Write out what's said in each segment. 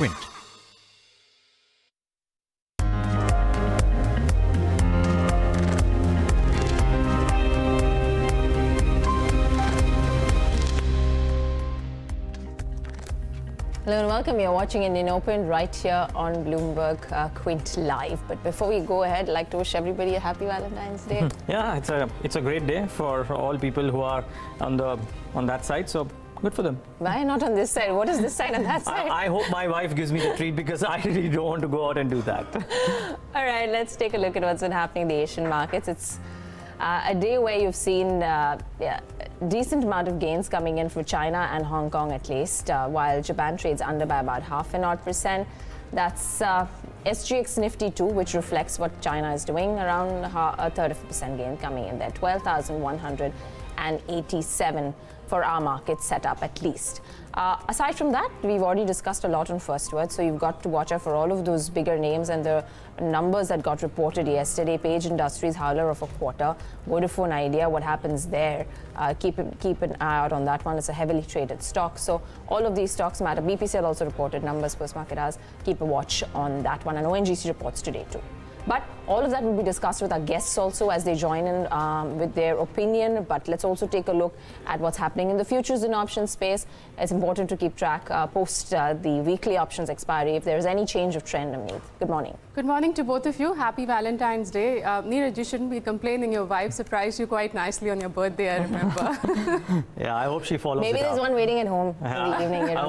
Quint. Hello and welcome. You're watching IndianOpen right here on BloombergQuint Live. But before we go ahead, I'd like to wish everybody a happy Valentine's Day. Yeah, it's a great day for all people who are on that side. So good for them. Why not on this side? What is this side and that side? I hope my wife gives me the treat because I really don't want to go out and do that. All right, let's take a look at what's been happening in the Asian markets. It's a day where you've seen decent amount of gains coming in for China and Hong Kong at least, while Japan trades under by about 0.5%. That's SGX Nifty 2, which reflects what China is doing, around a third of a percent gain coming in there, 12,187 for our market setup at least. Aside from that, we've already discussed a lot on First Word, so you've got to watch out for all of those bigger names and the numbers that got reported yesterday. Page Industries howler of a quarter, Vodafone Idea, what happens there? Keep an eye out on that one. It's a heavily traded stock, so all of these stocks matter. BPCL also reported numbers, post-market hours. Keep a watch on that one, and ONGC reports today too. But all of that will be discussed with our guests also as they join in with their opinion. But let's also take a look at what's happening in the futures and options space. It's important to keep track post the weekly options expiry if there is any change of trend. Amit, good morning. Good morning to both of you. Happy Valentine's Day. Neeraj, you shouldn't be complaining. Your wife surprised you quite nicely on your birthday, I remember. Yeah, I hope she follows Maybe it up. there's one waiting at home in the evening. I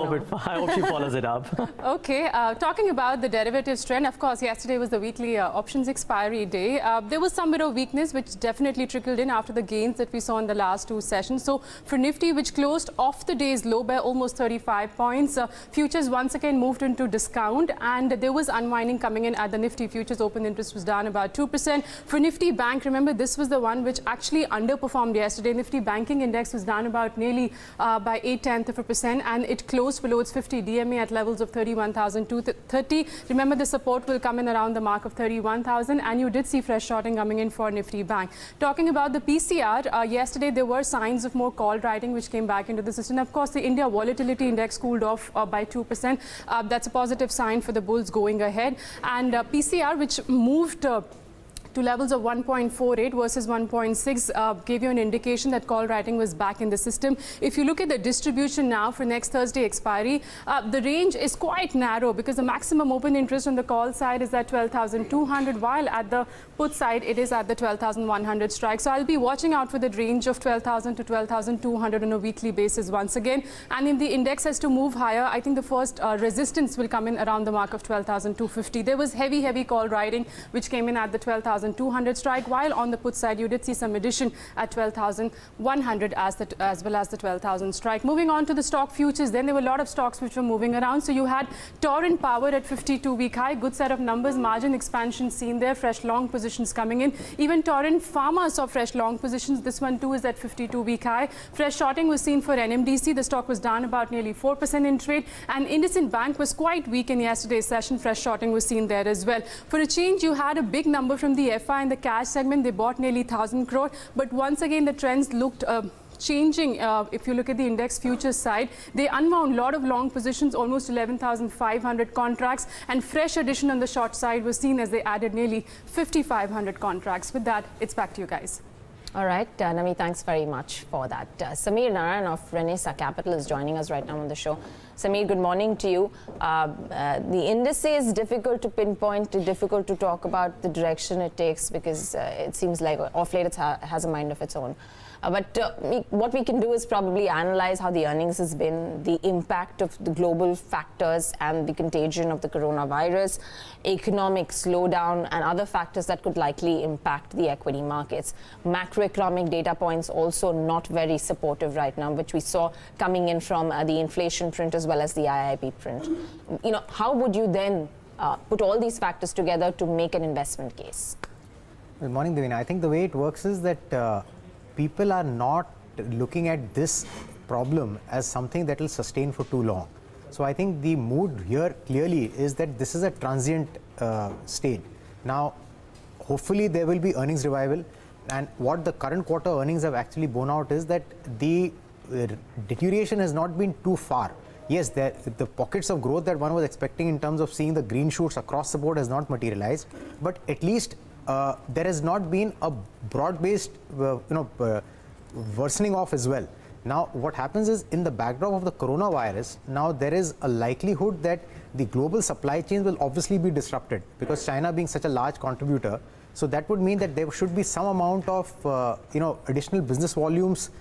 hope she follows it up. Okay, talking about the derivatives trend, of course, yesterday was the weekly options expiry day. There was some bit of weakness which definitely trickled in after the gains that we saw in the last two sessions. So for Nifty, which closed off the day's low by almost 35 points, futures once again moved into discount, and there was unwinding coming in at the Nifty futures. Open interest was down about 2%. For Nifty Bank, remember this was the one which actually underperformed yesterday. Nifty Banking Index was down about nearly by 0.8%, and it closed below its 50 DMA at levels of 31,230. Remember, the support will come in around the mark of 31,000, and you did see fresh shorting coming in for Nifty Bank. Talking about the PCR, yesterday there were signs of more call writing which came back into the system. Of course, the India Volatility Index cooled off by 2%. That's a positive sign for the bulls going ahead. And PCR, which moved to levels of 1.48 versus 1.6, gave you an indication that call writing was back in the system. If you look at the distribution now for next Thursday expiry, the range is quite narrow because the maximum open interest on the call side is at 12,200, while at the put side it is at the 12,100 strike. So I'll be watching out for the range of 12,000 to 12,200 on a weekly basis once again. And if the index has to move higher, I think the first resistance will come in around the mark of 12,250. There was heavy call writing which came in at the 12,200 strike, while on the put side you did see some addition at 12,100 as well as the 12,000 strike. Moving on to the stock futures, then there were a lot of stocks which were moving around. So you had Torrent Power at 52-week high, good set of numbers, margin expansion seen there, fresh long positions coming in. Even Torrent Pharma saw fresh long positions. This one too is at 52-week high. Fresh shorting was seen for NMDC. The stock was down about nearly 4% in trade, and IndusInd Bank was quite weak in yesterday's session. Fresh shorting was seen there as well. For a change, you had a big number from the FI in the cash segment. They bought nearly 1,000 crore, but once again the trends looked changing. If you look at the index futures side, they unwound a lot of long positions, almost 11,500 contracts, and fresh addition on the short side was seen as they added nearly 5,500 contracts. With that, it's back to you guys. All right, Nami, thanks very much for that. Samir Narayan of Renisa Capital is joining us right now on the show. Samir, good morning to you. The indices is difficult to pinpoint, difficult to talk about the direction it takes because it seems like off late it has a mind of its own. But what we can do is probably analyze how the earnings has been, the impact of the global factors and the contagion of the coronavirus, economic slowdown and other factors that could likely impact the equity markets. Macroeconomic data points also not very supportive right now, which we saw coming in from the inflation print as well as the IIP print. You know, how would you then put all these factors together to make an investment case? Good morning, Deven. I think the way it works is that people are not looking at this problem as something that will sustain for too long. So I think the mood here clearly is that this is a transient state. Now, hopefully there will be earnings revival, and what the current quarter earnings have actually borne out is that the deterioration has not been too far. yes, the pockets of growth that one was expecting in terms of seeing the green shoots across the board has not materialized, but at least there has not been a broad-based worsening off as well. Now, what happens is, in the backdrop of the coronavirus, now there is a likelihood that the global supply chains will obviously be disrupted, because China being such a large contributor, so that would mean that there should be some amount of additional business volumes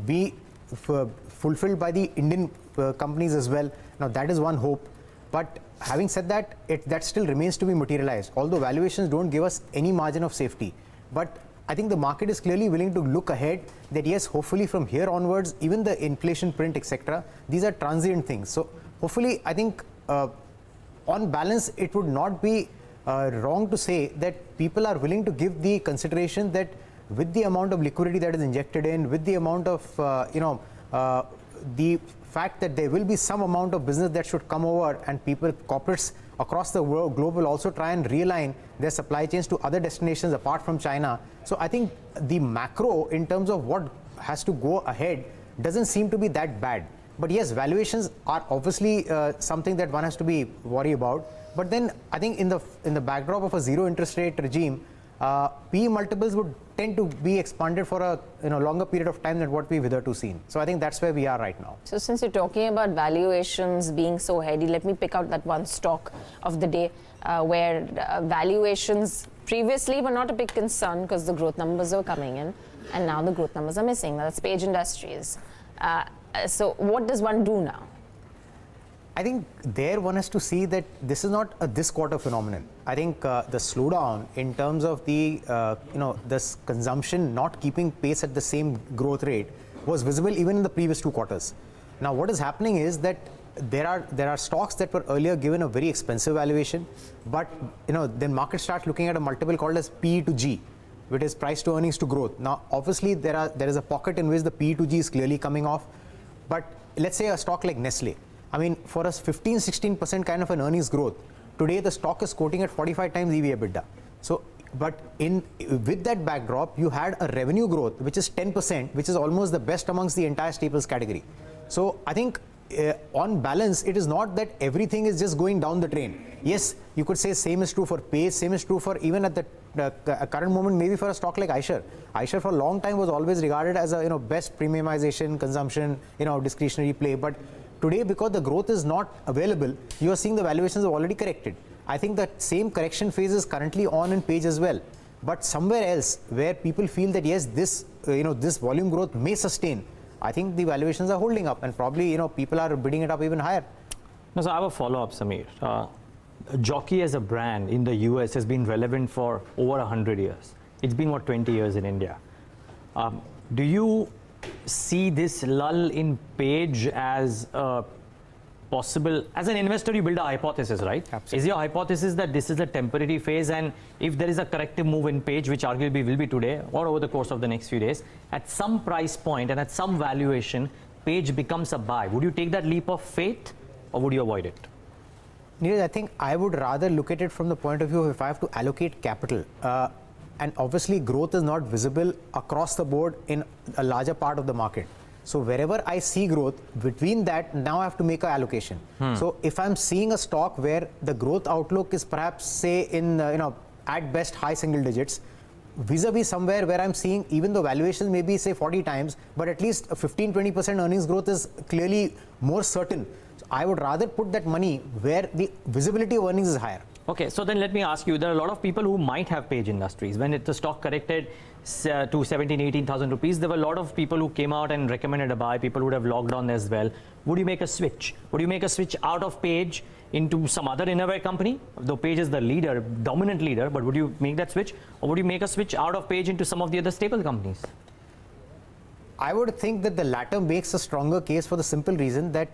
be fulfilled by the Indian companies as well. Now, that is one hope. But having said that, that still remains to be materialized, although valuations don't give us any margin of safety. But I think the market is clearly willing to look ahead that yes, hopefully from here onwards, even the inflation print, etc., these are transient things. So hopefully, I think on balance, it would not be wrong to say that people are willing to give the consideration that with the amount of liquidity that is injected in, with the amount of the fact that there will be some amount of business that should come over, and corporates across the world, globe will also try and realign their supply chains to other destinations apart from China. So I think the macro in terms of what has to go ahead doesn't seem to be that bad. But yes, valuations are obviously something that one has to be worried about. But then I think in the backdrop of a zero interest rate regime, PE multiples would tend to be expanded for a longer period of time than what we've hitherto seen. So I think that's where we are right now. So since you're talking about valuations being so heady, let me pick out that one stock of the day where valuations previously were not a big concern because the growth numbers were coming in, and now the growth numbers are missing. That's Page Industries. So what does one do now? I think there one has to see that this is not a this quarter phenomenon. I think the slowdown in terms of the this consumption not keeping pace at the same growth rate was visible even in the previous 2 quarters. Now what is happening is that there are stocks that were earlier given a very expensive valuation, but then market starts looking at a multiple called as PE to G, which is price to earnings to growth. Now obviously there is a pocket in which the PE to G is clearly coming off, but let's say a stock like Nestle. I mean, for us 15-16% kind of an earnings growth, today the stock is quoting at 45 times EV EBITDA. So, but with that backdrop, you had a revenue growth which is 10%, which is almost the best amongst the entire staples category. So I think on balance, it is not that everything is just going down the drain. Yes, you could say same is true for Pace, same is true for even at the current moment, maybe for a stock like iShares. iShares for a long time was always regarded as a best premiumization, consumption, discretionary play. But today, because the growth is not available, you are seeing the valuations have already corrected. I think that same correction phase is currently on in Page as well. But somewhere else where people feel that yes, this this volume growth may sustain, I think the valuations are holding up, and probably people are bidding it up even higher. No, so I have a follow-up, Sameer. Jockey as a brand in the US has been relevant for over 100 years. It's been 20 years in India. Do you see this lull in Page as possible? As an investor, you build a hypothesis, right? Absolutely. Is your hypothesis that this is a temporary phase, and if there is a corrective move in Page, which arguably will be today or over the course of the next few days, at some price point and at some valuation, Page becomes a buy? Would you take that leap of faith, or would you avoid it? Neeraj, I think I would rather look at it from the point of view of if I have to allocate capital. And obviously growth is not visible across the board in a larger part of the market. So wherever I see growth, between that, now I have to make an allocation. So if I'm seeing a stock where the growth outlook is perhaps say in at best high single digits, vis-a-vis somewhere where I'm seeing even the valuations may be say 40 times, but at least 15-20% earnings growth is clearly more certain. So I would rather put that money where the visibility of earnings is higher. Okay, so then let me ask you, there are a lot of people who might have Page Industries. When the stock corrected to 17,000-18,000 rupees, there were a lot of people who came out and recommended a buy. People would have logged on as well. Would you make a switch? Would you make a switch out of Page into some other innerwear company? Though Page is the leader, dominant leader, but would you make that switch? Or would you make a switch out of Page into some of the other staple companies? I would think that the latter makes a stronger case for the simple reason that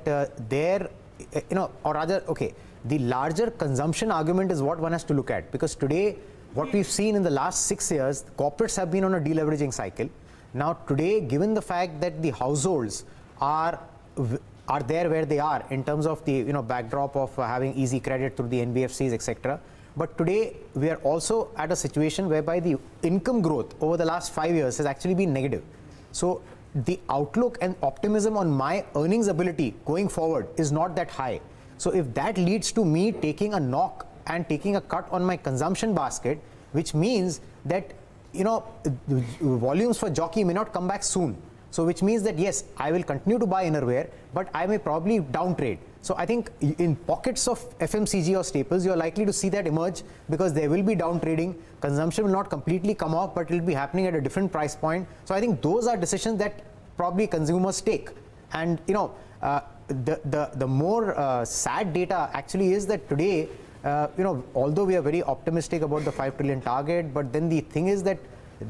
or rather, okay, the larger consumption argument is what one has to look at, because today what we've seen in the last 6 years, corporates have been on a deleveraging cycle. Now today, given the fact that the households are there where they are in terms of the backdrop of having easy credit through the NBFCs, etc. But today we are also at a situation whereby the income growth over the last 5 years has actually been negative. So the outlook and optimism on my earnings ability going forward is not that high. So if that leads to me taking a knock and taking a cut on my consumption basket, which means that, you know, volumes for jockey may not come back soon. So which means that yes, I will continue to buy innerwear, but I may probably downtrade. So I think in pockets of FMCG or staples, you're likely to see that emerge because there will be downtrading. Consumption will not completely come off, but it will be happening at a different price point. So I think those are decisions that probably consumers take. And you know, the more sad data actually is that today, you know, although we are very optimistic about the 5 trillion target, but then the thing is that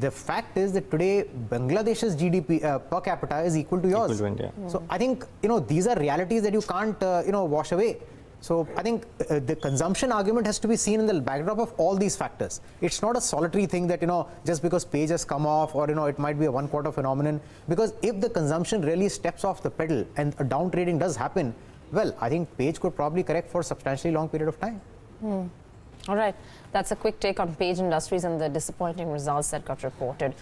the fact is that today Bangladesh's GDP per capita is equal to yours. Equal to India. So I think, you know, these are realities that you can't, you know, wash away. So I think the consumption argument has to be seen in the backdrop of all these factors. It's not a solitary thing that, you know, just because page has come off, or, you know, it might be a one-quarter phenomenon. Because if the consumption really steps off the pedal and a down trading does happen, well, I think page could probably correct for a substantially long period of time. All right, that's a quick take on Page Industries and the disappointing results that got reported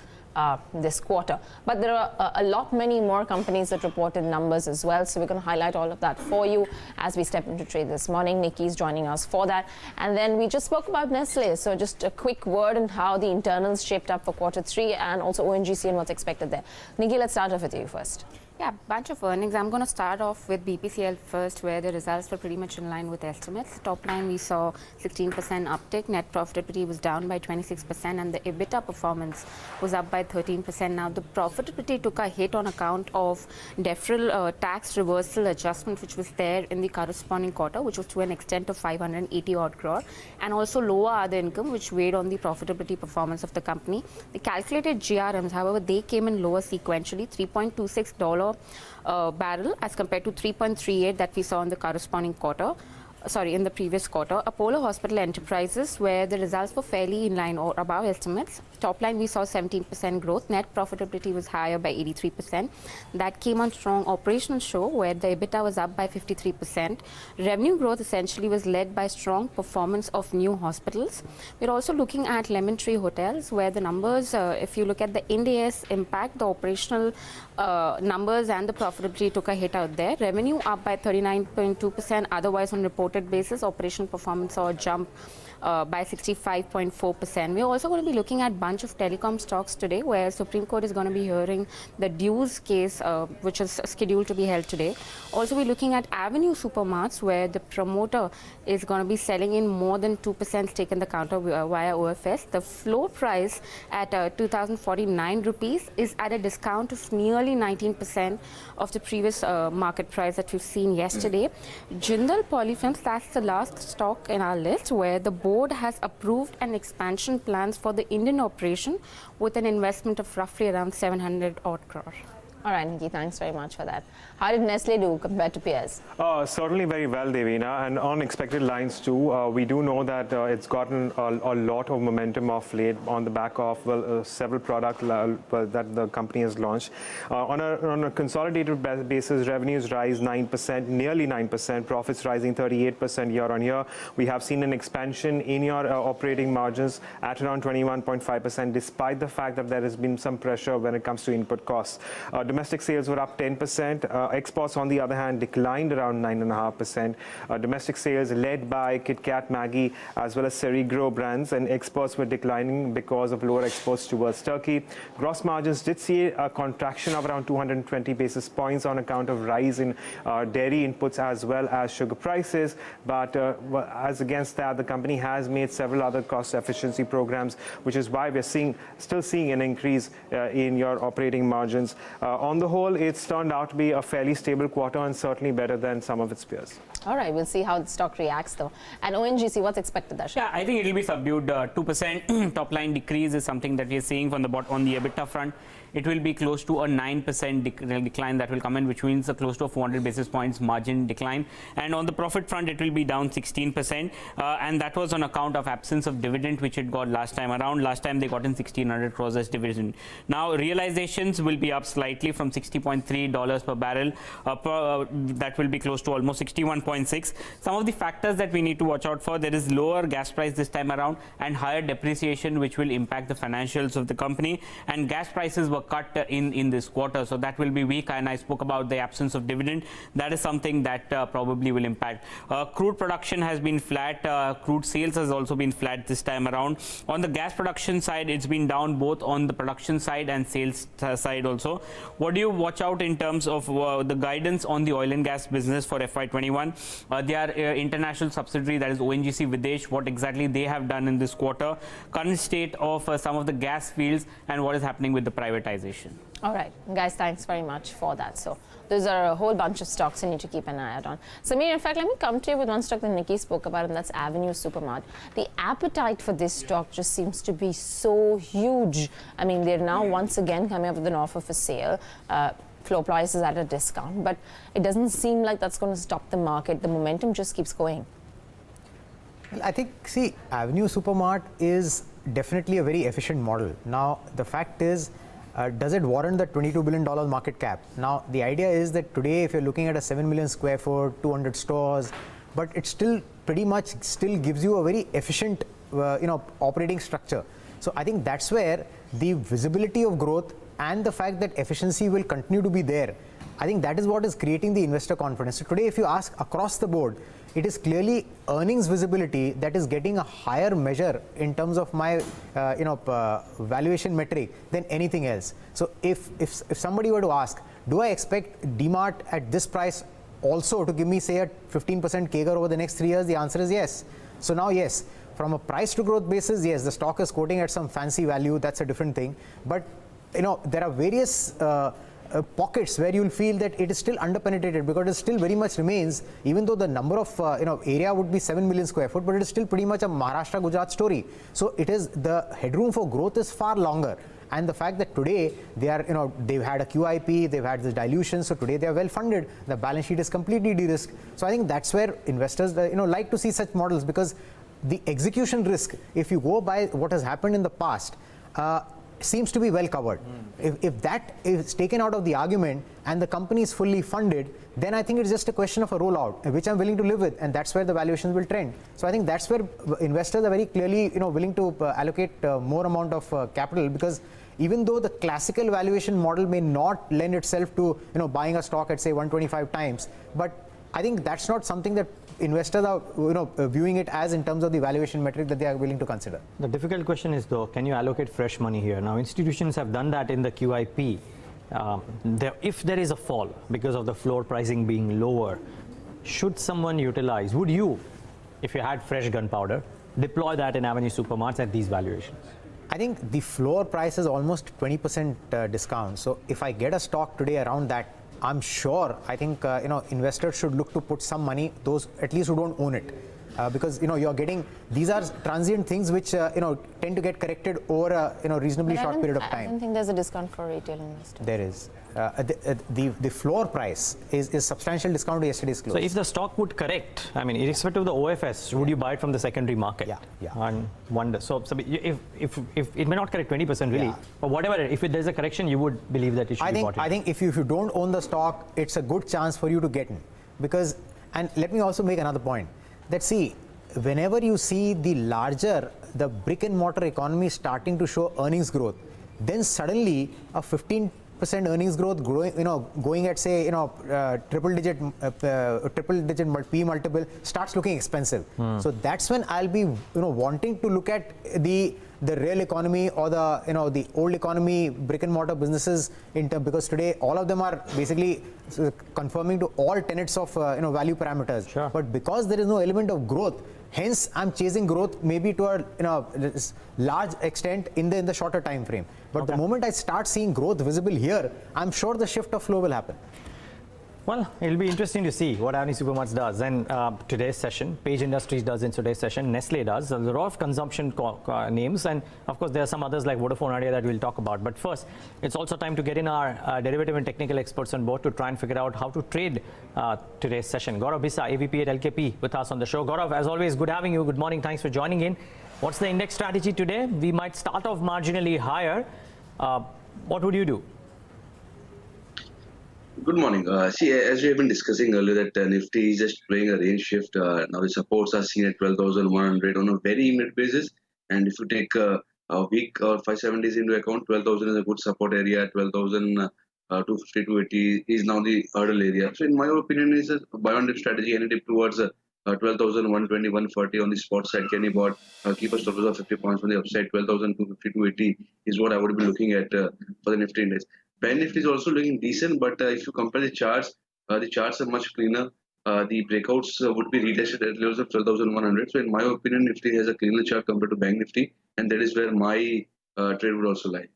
this quarter. But there are a lot many more companies that reported numbers as well, so we're going to highlight all of that for you as we step into trade this morning. Nikki's joining us for that. And then we just spoke about Nestle, so just a quick word on how the internals shaped up for Q3 and also ONGC and what's expected there. Nikki, let's start off with you first. Yeah, bunch of earnings. I'm going to start off with BPCL first, where the results were pretty much in line with estimates. Top line, we saw 16% uptick. Net profitability was down by 26%, and the EBITDA performance was up by 13%. Now, the profitability took a hit on account of deferral tax reversal adjustment, which was there in the corresponding quarter, which was to an extent of 580 odd crore, and also lower other income, which weighed on the profitability performance of the company. The calculated GRMs, however, they came in lower sequentially, $3.26 barrel as compared to 3.38 that we saw in the corresponding quarter. In the previous quarter. Apollo Hospital Enterprises, where the results were fairly in line or above estimates. Top line, we saw 17% growth. Net profitability was higher by 83%. That came on strong operational show, where the EBITDA was up by 53%. Revenue growth essentially was led by strong performance of new hospitals. We're also looking at Lemon Tree Hotels, where the numbers, if you look at the Ind AS impact, the operational numbers and the profitability took a hit out there. Revenue up by 39.2%. Otherwise, on reported basis, operational performance saw a jump by 65.4%. We're also going to be looking at a bunch of telecom stocks today, where Supreme Court is going to be hearing the dues case, which is scheduled to be held today. Also, we're looking at Avenue Supermarts, where the promoter is going to be selling in more than 2% stake in the counter via OFS. The floor price at 2,049 rupees is at a discount of nearly 19% of the previous market price that we've seen yesterday. Jindal Polyfilms, that's the last stock in our list, where the board has approved an expansion plans for the Indian operation with an investment of roughly around 700 odd crore. All right, Nikki, thanks very much for that. How did Nestle do compared to peers? Certainly very well, Devina, and on expected lines too. We do know that it's gotten a lot of momentum of late on the back of several products that the company has launched. On a consolidated basis, revenues rise 9%, nearly 9%, profits rising 38% year on year. We have seen an expansion in your operating margins at around 21.5%, despite the fact that there has been some pressure when it comes to input costs. Domestic sales were up 10%. Exports, on the other hand, declined around 9.5%. Domestic sales led by KitKat, Maggi, as well as Cerigro brands, and exports were declining because of lower exports towards Turkey. Gross margins did see a contraction of around 220 basis points on account of rise in dairy inputs as well as sugar prices. But as against that, the company has made several other cost efficiency programs, which is why we're still seeing an increase in your operating margins. On the whole, it's turned out to be a fairly stable quarter and certainly better than some of its peers. All right, we'll see how the stock reacts though. And ONGC, what's expected, Darshan? Yeah, I think it will be subdued. 2% top line decrease is something that we are seeing from on the EBITDA front. It will be close to a 9% decline that will come in, which means a close to a 400 basis points margin decline. And on the profit front, it will be down 16%. And that was on account of absence of dividend, which it got last time around. Last time they got in 1,600 crores as dividend. Now, realizations will be up slightly from $60.3 per barrel. That will be close to almost 61.6. Some of the factors that we need to watch out for, there is lower gas price this time around and higher depreciation, which will impact the financials of the company. And gas prices were cut in this quarter. So that will be weak. And I spoke about the absence of dividend. That is something that probably will impact. Crude production has been flat. Crude sales has also been flat this time around. On the gas production side, it's been down both on the production side and sales side also. What do you watch out in terms of the guidance on the oil and gas business for FY21? Their international subsidiary, that is ONGC Videsh, what exactly they have done in this quarter, current state of some of the gas fields, and what is happening with the privatization. All right, guys, thanks very much for that. So those are a whole bunch of stocks you need to keep an eye out on. Samir, in fact, let me come to you with one stock that Nikki spoke about, and that's Avenue Supermart. The appetite for this stock just seems to be so huge. I mean, they're now once again coming up with an offer for sale. Floor price is at a discount, but it doesn't seem like that's going to stop the market. The momentum just keeps going. Well, I think, see, Avenue Supermart is definitely a very efficient model. Now, the fact is, does it warrant the $22 billion market cap? Now, the idea is that today, if you're looking at a 7 million square foot, 200 stores, but it still pretty much still gives you a very efficient, operating structure. So I think that's where the visibility of growth and the fact that efficiency will continue to be there, I think that is what is creating the investor confidence. So today, if you ask across the board, it is clearly earnings visibility that is getting a higher measure in terms of my valuation metric than anything else. So if somebody were to ask, do I expect DMart at this price also to give me, say, a 15% CAGR over the next 3 years? The answer is yes. So now, yes, from a price to growth basis, yes, the stock is quoting at some fancy value. That's a different thing. But there are various pockets where you'll feel that it is still underpenetrated, because it still very much remains, even though the number of area would be 7 million square foot, but it is still pretty much a Maharashtra Gujarat story. So it is, the headroom for growth is far longer. And the fact that today they are, they've had a QIP, they've had this dilution, so today they are well funded. The balance sheet is completely de-risked. So I think that's where investors, like to see such models, because the execution risk, if you go by what has happened in the past, seems to be well covered. If that is taken out of the argument and the company is fully funded, then I think it's just a question of a rollout, which I'm willing to live with, and that's where the valuations will trend. So I think that's where investors are very clearly, willing to allocate more amount of capital, because even though the classical valuation model may not lend itself to, buying a stock at say 125 times, but I think that's not something that investors are viewing it as in terms of the valuation metric that they are willing to consider. The difficult question is, though, can you allocate fresh money here? Now, institutions have done that in the QIP. If there is a fall because of the floor pricing being lower, should someone utilize, would you, if you had fresh gunpowder, deploy that in Avenue Supermarts at these valuations? I think the floor price is almost 20% discount. So if I get a stock today around that, I'm sure, I think, investors should look to put some money, those at least who don't own it. Because, you're getting, these are transient things which, tend to get corrected over a, reasonably short period of time. I don't think there's a discount for retail investors. There is. The floor price is substantial discount to yesterday's close. So if the stock would correct, I mean, irrespective of the OFS, would you buy it from the secondary market? Yeah. And wonder. So if it may not correct 20% really, but whatever, if there's a correction, you would believe that it should be bought in. I think if you don't own the stock, it's a good chance for you to get in. Because, and let me also make another point, that see, whenever you see the brick and mortar economy starting to show earnings growth, then suddenly a 15% earnings growth going at say triple digit P multiple starts looking expensive. So that's when I'll be wanting to look at the real economy or the old economy brick and mortar businesses because today all of them are basically conforming to all tenets of value parameters. Sure. But because there is no element of growth, hence I'm chasing growth maybe to a large extent in the shorter time frame. But the moment I start seeing growth visible here, I'm sure the shift of flow will happen. Well, it'll be interesting to see what Avenue Supermarts does. And today's session, Page Industries does in today's session, Nestle does. There's a lot of consumption names. And of course, there are some others like Vodafone Idea that we'll talk about. But first, it's also time to get in our derivative and technical experts on board to try and figure out how to trade today's session. Gaurav Bissa, AVP at LKP, with us on the show. Gaurav, as always, good having you. Good morning. Thanks for joining in. What's the index strategy today? We might start off marginally higher. What would you do? Good morning. See, as we have been discussing earlier, that Nifty is just playing a range shift. Now the supports are seen at 12,100 on a very mid basis. And if you take a week or 5-7 days into account, 12,000 is a good support area. 12,250 to 80 is now the hurdle area. So in my opinion, is a buy on dip strategy. Any dip towards 12,120, 140 on the spot side can be bought. Keep a stop loss of 50 points on the upside. 12,250 to 80 is what I would be looking at for the Nifty index. Bank Nifty is also looking decent, but if you compare the charts are much cleaner. The breakouts would be retested at levels of 12,100. So in my opinion, Nifty has a cleaner chart compared to Bank Nifty, and that is where my trade would also lie.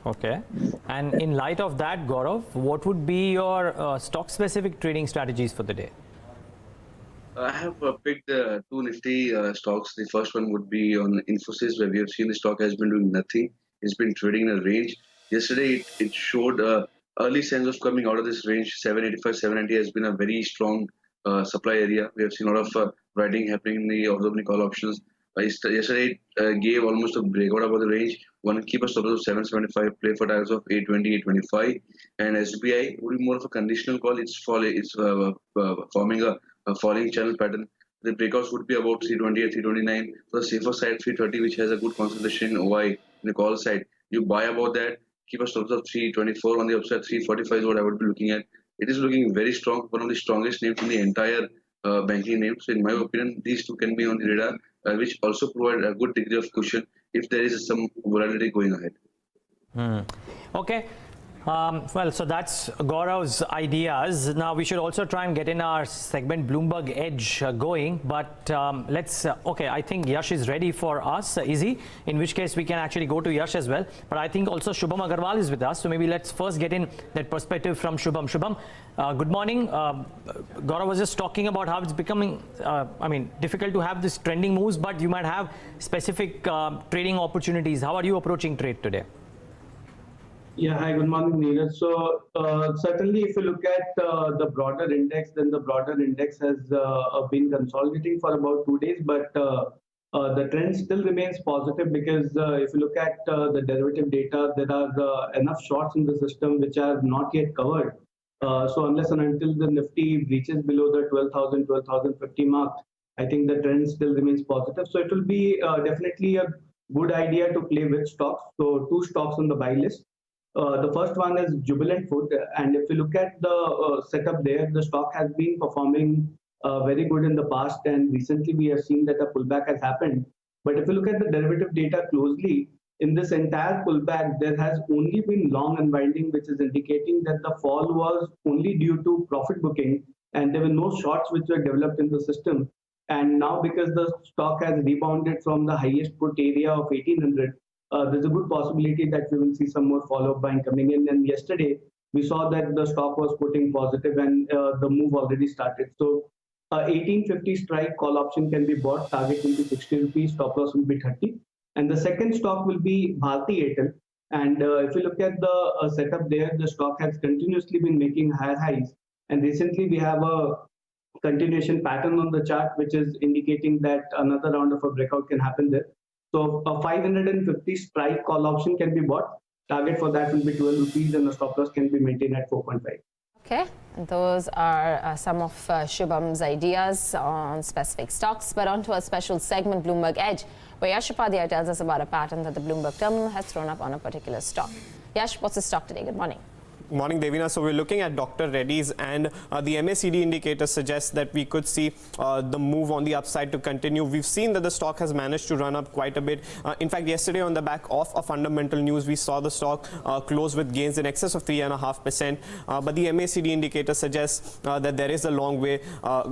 Okay. And in light of that, Gaurav, what would be your stock-specific trading strategies for the day? I have picked two Nifty stocks. The first one would be on Infosys, where we have seen the stock has been doing nothing. It's been trading in a range. Yesterday, it showed early signs of coming out of this range. 785, 790 has been a very strong supply area. We have seen a lot of writing happening in the order call options. Yesterday, it gave almost a breakout above the range. One keep a stop loss of 775, play for targets of 820, 825. And SBI would be more of a conditional call. It's forming a falling channel pattern. The breakouts would be about 320 or 329. For the safer side, 330, which has a good concentration in OI in the call side. You buy about that. Keep a stop loss of 324 on the upside. 345 is what I would be looking at. It is looking very strong. One of the strongest names in the entire banking names. So in my opinion, these two can be on the radar, which also provide a good degree of cushion if there is some volatility going ahead. Okay. Well, so that's Gaurav's ideas. Now we should also try and get in our segment Bloomberg Edge going, but okay, I think Yash is ready for us, is he? In which case we can actually go to Yash as well. But I think also Shubham Agarwal is with us, so maybe let's first get in that perspective from Shubham. Shubham, good morning. Gaurav was just talking about how it's becoming, difficult to have this trending moves, but you might have specific trading opportunities. How are you approaching trade today? Yeah, hi, good morning, Neeraj. So certainly if you look at the broader index, then the broader index has been consolidating for about 2 days, but the trend still remains positive because if you look at the derivative data, there are enough shorts in the system which are not yet covered. So unless and until the Nifty breaches below the 12,000, 12,050 mark, I think the trend still remains positive. So it will be definitely a good idea to play with stocks. So two stocks on the buy list. The first one is Jubilant Food, and if you look at the setup there, the stock has been performing very good in the past, and recently we have seen that a pullback has happened. But if you look at the derivative data closely, in this entire pullback, there has only been long unwinding, which is indicating that the fall was only due to profit booking, and there were no shorts which were developed in the system. And now because the stock has rebounded from the highest put area of 1800, there's a good possibility that we will see some more follow-up buying coming in. And yesterday, we saw that the stock was putting positive and the move already started. So 1850 strike call option can be bought, target will be 60 rupees, stop loss will be 30. And the second stock will be Bharti Airtel. And if you look at the setup there, the stock has continuously been making higher highs. And recently, we have a continuation pattern on the chart, which is indicating that another round of a breakout can happen there. So a 550 strike call option can be bought. Target for that will be 12 rupees and the stop loss can be maintained at 4.5. Okay, and those are some of Shubham's ideas on specific stocks. But on to a special segment, Bloomberg Edge, where Yash Upadhyay tells us about a pattern that the Bloomberg terminal has thrown up on a particular stock. Yash, what's the stock today? Good morning. Morning, Devina. So we're looking at Dr. Reddy's, and the MACD indicator suggests that we could see the move on the upside to continue. We've seen that the stock has managed to run up quite a bit. In fact, yesterday on the back of a fundamental news, we saw the stock close with gains in excess of 3.5%. But the MACD indicator suggests that there is a long way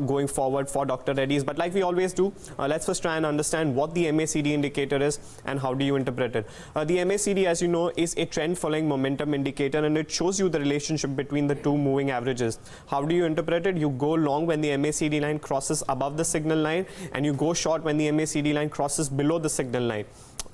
going forward for Dr. Reddy's. But like we always do, let's first try and understand what the MACD indicator is and how do you interpret it. The MACD, as you know, is a trend following momentum indicator, and it shows you the relationship between the two moving averages. How do you interpret it? You go long when the MACD line crosses above the signal line, and you go short when the MACD line crosses below the signal line.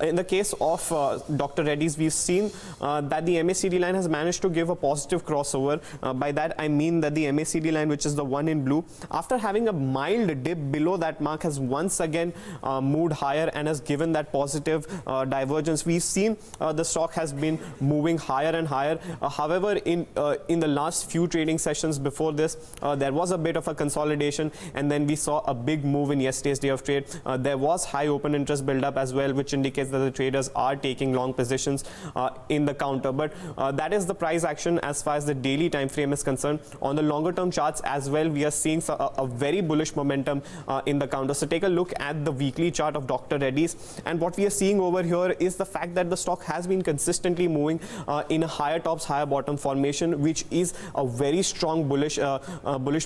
In the case of Dr. Reddy's, we've seen that the MACD line has managed to give a positive crossover. By that, I mean that the MACD line, which is the one in blue, after having a mild dip below that mark, has once again moved higher and has given that positive divergence. We've seen the stock has been moving higher and higher. However, in the last few trading sessions before this, there was a bit of a consolidation, and then we saw a big move in yesterday's day of trade. There was high open interest build-up as well, which indicates that the traders are taking long positions in the counter. But that is the price action as far as the daily time frame is concerned. On the longer term charts as well, we are seeing a very bullish momentum in the counter. So take a look at the weekly chart of Dr. Reddy's, and what we are seeing over here is the fact that the stock has been consistently moving in a higher tops, higher bottom formation, which is a very strong bullish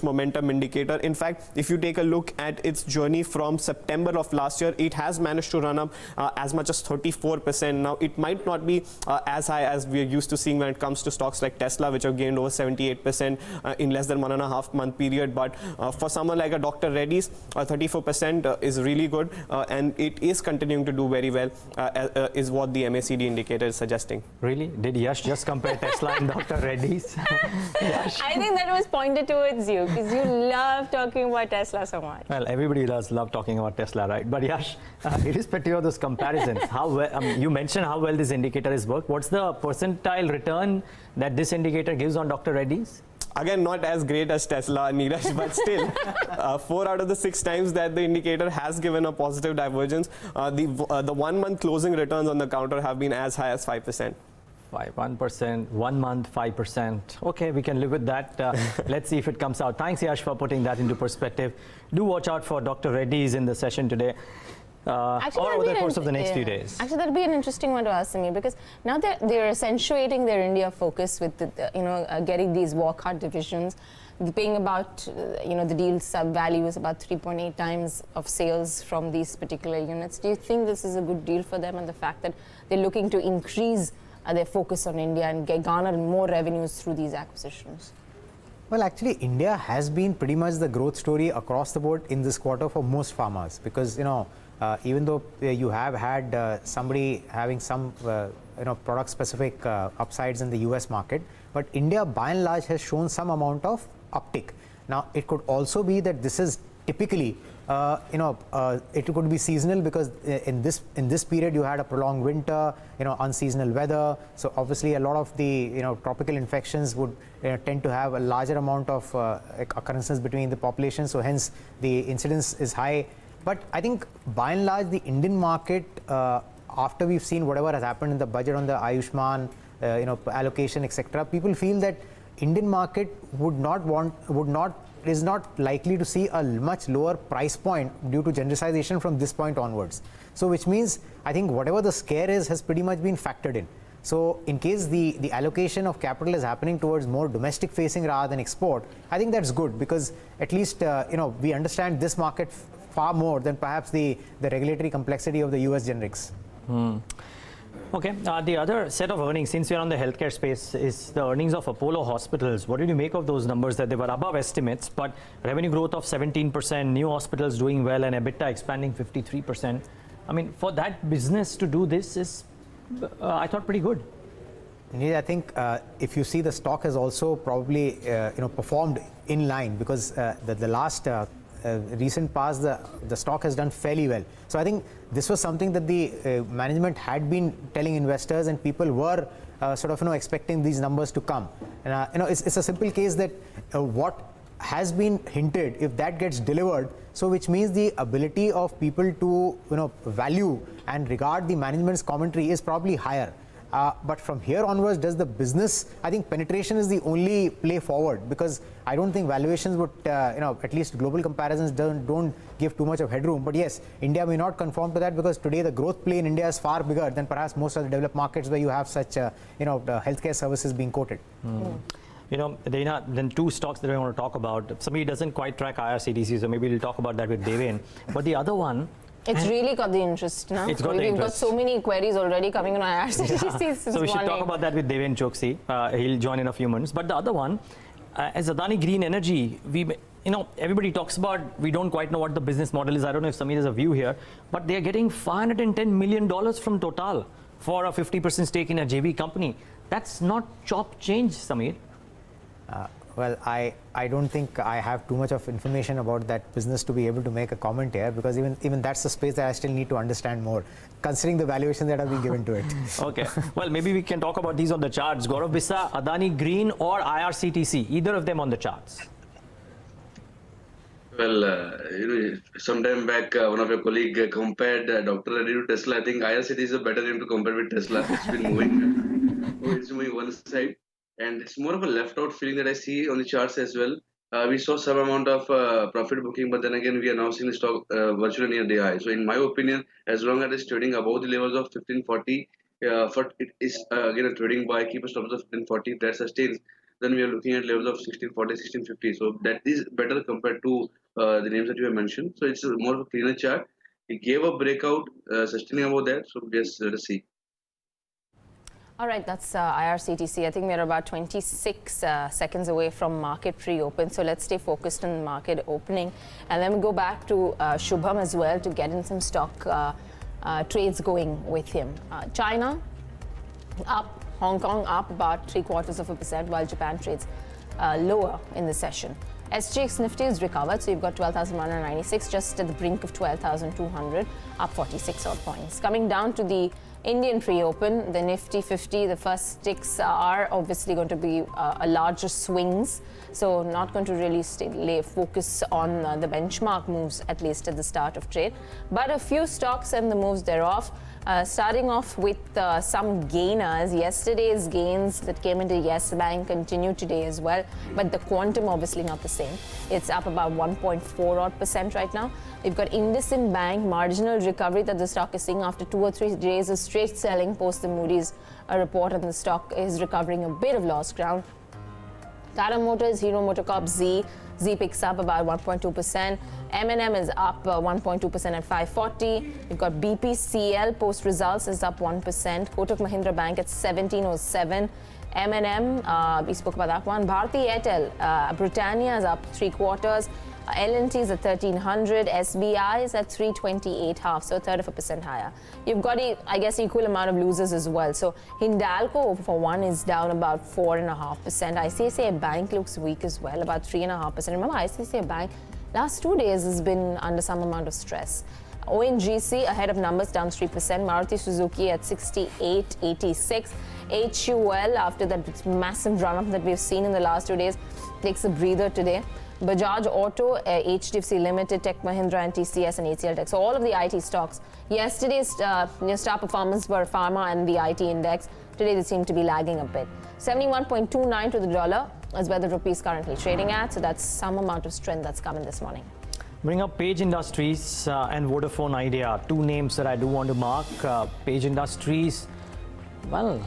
momentum indicator. In fact, if you take a look at its journey from September of last year, it has managed to run up as much as 34%. Now, it might not be as high as we are used to seeing when it comes to stocks like Tesla, which have gained over 78% in less than 1.5 month period. But for someone like a Dr. Reddy's, 34% is really good, and it is continuing to do very well, is what the MACD indicator is suggesting. Really? Did Yash just compare Tesla and Dr. Reddy's? I think that was pointed towards you because you love talking about Tesla so much. Well, everybody does love talking about Tesla, right? But Yash, irrespective of those comparisons, how well, you mentioned how well this indicator has worked. What's the percentile return that this indicator gives on Dr. Reddy's? Again, not as great as Tesla, Neeraj, but still, 4 out of the 6 times that the indicator has given a positive divergence, the 1 month closing returns on the counter have been as high as 5%. 1%, 1 month, 5%. Okay, we can live with that. Let's see if it comes out. Thanks, Yash, for putting that into perspective. Do watch out for Dr. Reddy's in the session today. Or over the course of the next few days. Actually, that'll be an interesting one to ask Sameer, because now they're accentuating their India focus with getting these walk-hard divisions, paying about the deal sub value is about 3.8 times of sales from these particular units. Do you think this is a good deal for them, and the fact that they're looking to increase their focus on India and garner more revenues through these acquisitions? Well, actually, India has been pretty much the growth story across the board in this quarter for most farmers, because even though you have had somebody having some product specific upsides in the US market, but India by and large has shown some amount of uptick. Now, it could also be that this is typically it could be seasonal, because in this period you had a prolonged winter, unseasonal weather. So obviously a lot of the tropical infections would tend to have a larger amount of occurrences between the population. So hence the incidence is high. But I think by and large the Indian market, after we've seen whatever has happened in the budget on the Ayushman allocation, etc., people feel that Indian market is not likely to see a much lower price point due to genericization from this point onwards. So which means I think whatever the scare is has pretty much been factored in. So in case the allocation of capital is happening towards more domestic facing rather than export, I think that's good, because at least we understand this market far more than perhaps the regulatory complexity of the US generics. Okay, the other set of earnings, since we're on the healthcare space, is the earnings of Apollo hospitals. What did you make of those numbers, that they were above estimates, but revenue growth of 17%, new hospitals doing well, and EBITDA expanding 53%? I mean, for that business to do this is, I thought, pretty good. I think if you see, the stock has also probably performed in line, because the last recent past, the stock has done fairly well. So I think this was something that the management had been telling investors, and people were expecting these numbers to come. And it's a simple case that what has been hinted, if that gets delivered, so which means the ability of people to value and regard the management's commentary is probably higher. But from here onwards, does the business, I think penetration is the only play forward, because I don't think valuations would, at least global comparisons don't give too much of headroom. But yes, India may not conform to that, because today the growth play in India is far bigger than perhaps most of the developed markets where you have such, healthcare services being quoted. Dana, then two stocks that I want to talk about. Somebody doesn't quite track IRCTC, so maybe we'll talk about that with Deven. But the other one, it's really got the interest now. It's got the We've interest. got so many queries already coming on IRCTC. So we should talk about that with Deven Choksey. He'll join in a few minutes. But the other one, as Adani Green Energy, everybody talks about, we don't quite know what the business model is. I don't know if Sameer has a view here, but they're getting $510 million from Total for a 50% stake in a JV company. That's not chop change, Sameer. Well, I don't think I have too much of information about that business to be able to make a comment here, because even that's the space that I still need to understand more, considering the valuations that have been given to it. Okay. Well, maybe we can talk about these on the charts. Gaurav, Bissa, Adani Green or IRCTC, either of them on the charts? Well, some time back, one of your colleague compared Dr. Reddy to Tesla. I think IRCTC is a better name to compare with Tesla. It's been moving, it's moving one side, and it's more of a left-out feeling that I see on the charts as well. We saw some amount of profit booking, but then again, we are now seeing the stock virtually near day high. So, in my opinion, as long as it's trading above the levels of 1540, for it is again a trading buy, keep a stop loss of 1540, that sustains. Then we are looking at levels of 1640, 1650. So that is better compared to the names that you have mentioned. So it's more of a cleaner chart. He gave a breakout, sustaining about that. So yes, let us see. All right, that's IRCTC. I think we're about 26 seconds away from market pre-open. So let's stay focused on market opening. And then we go back to Shubham as well to get in some stock trades going with him. China up, Hong Kong up about 0.75%, while Japan trades lower in the session. SGX Nifty is recovered, so you've got 12,196, just at the brink of 12,200, up 46 odd points. Coming down to the Indian pre-open, the Nifty 50, the first ticks are obviously going to be a larger swings, so not going to really focus on the benchmark moves, at least at the start of trade, but a few stocks and the moves thereof. Starting off with some gainers. Yesterday's gains that came into Yes Bank continue today as well, but the quantum obviously not the same. It's up about 1.4% right now. We've got IndusInd Bank, marginal recovery that the stock is seeing after 2 or 3 days of straight selling post the Moody's report, and the stock is recovering a bit of lost ground. Tata Motors, Hero MotoCorp, Z picks up about 1.2%. M&M is up 1.2% at 540. We've got BPCL post results is up 1%. Kotak Mahindra Bank at 1707. M&M, we spoke about that one. Bharti Airtel, Britannia is up 3/4. L&T is at 1300. SBI is at 328.5, so 1/3% higher. You've got, I guess, equal amount of losers as well. So Hindalco, for one, is down about 4.5%. ICICI Bank looks weak as well, about 3.5%. Remember, ICICI Bank last 2 days has been under some amount of stress. ONGC ahead of numbers, down 3%. Maruti Suzuki at 68.86. HUL, after that massive run-up that we've seen in the last 2 days, takes a breather today. Bajaj Auto, HDFC Limited, Tech Mahindra, and TCS and HCL Tech. So all of the IT stocks. Yesterday's star performance were Pharma and the IT index. Today they seem to be lagging a bit. 71.29 to the dollar is where the rupee is currently trading at. So that's some amount of strength that's come in this morning. Bring up Page Industries and Vodafone Idea, two names that I do want to mark. Page Industries, well,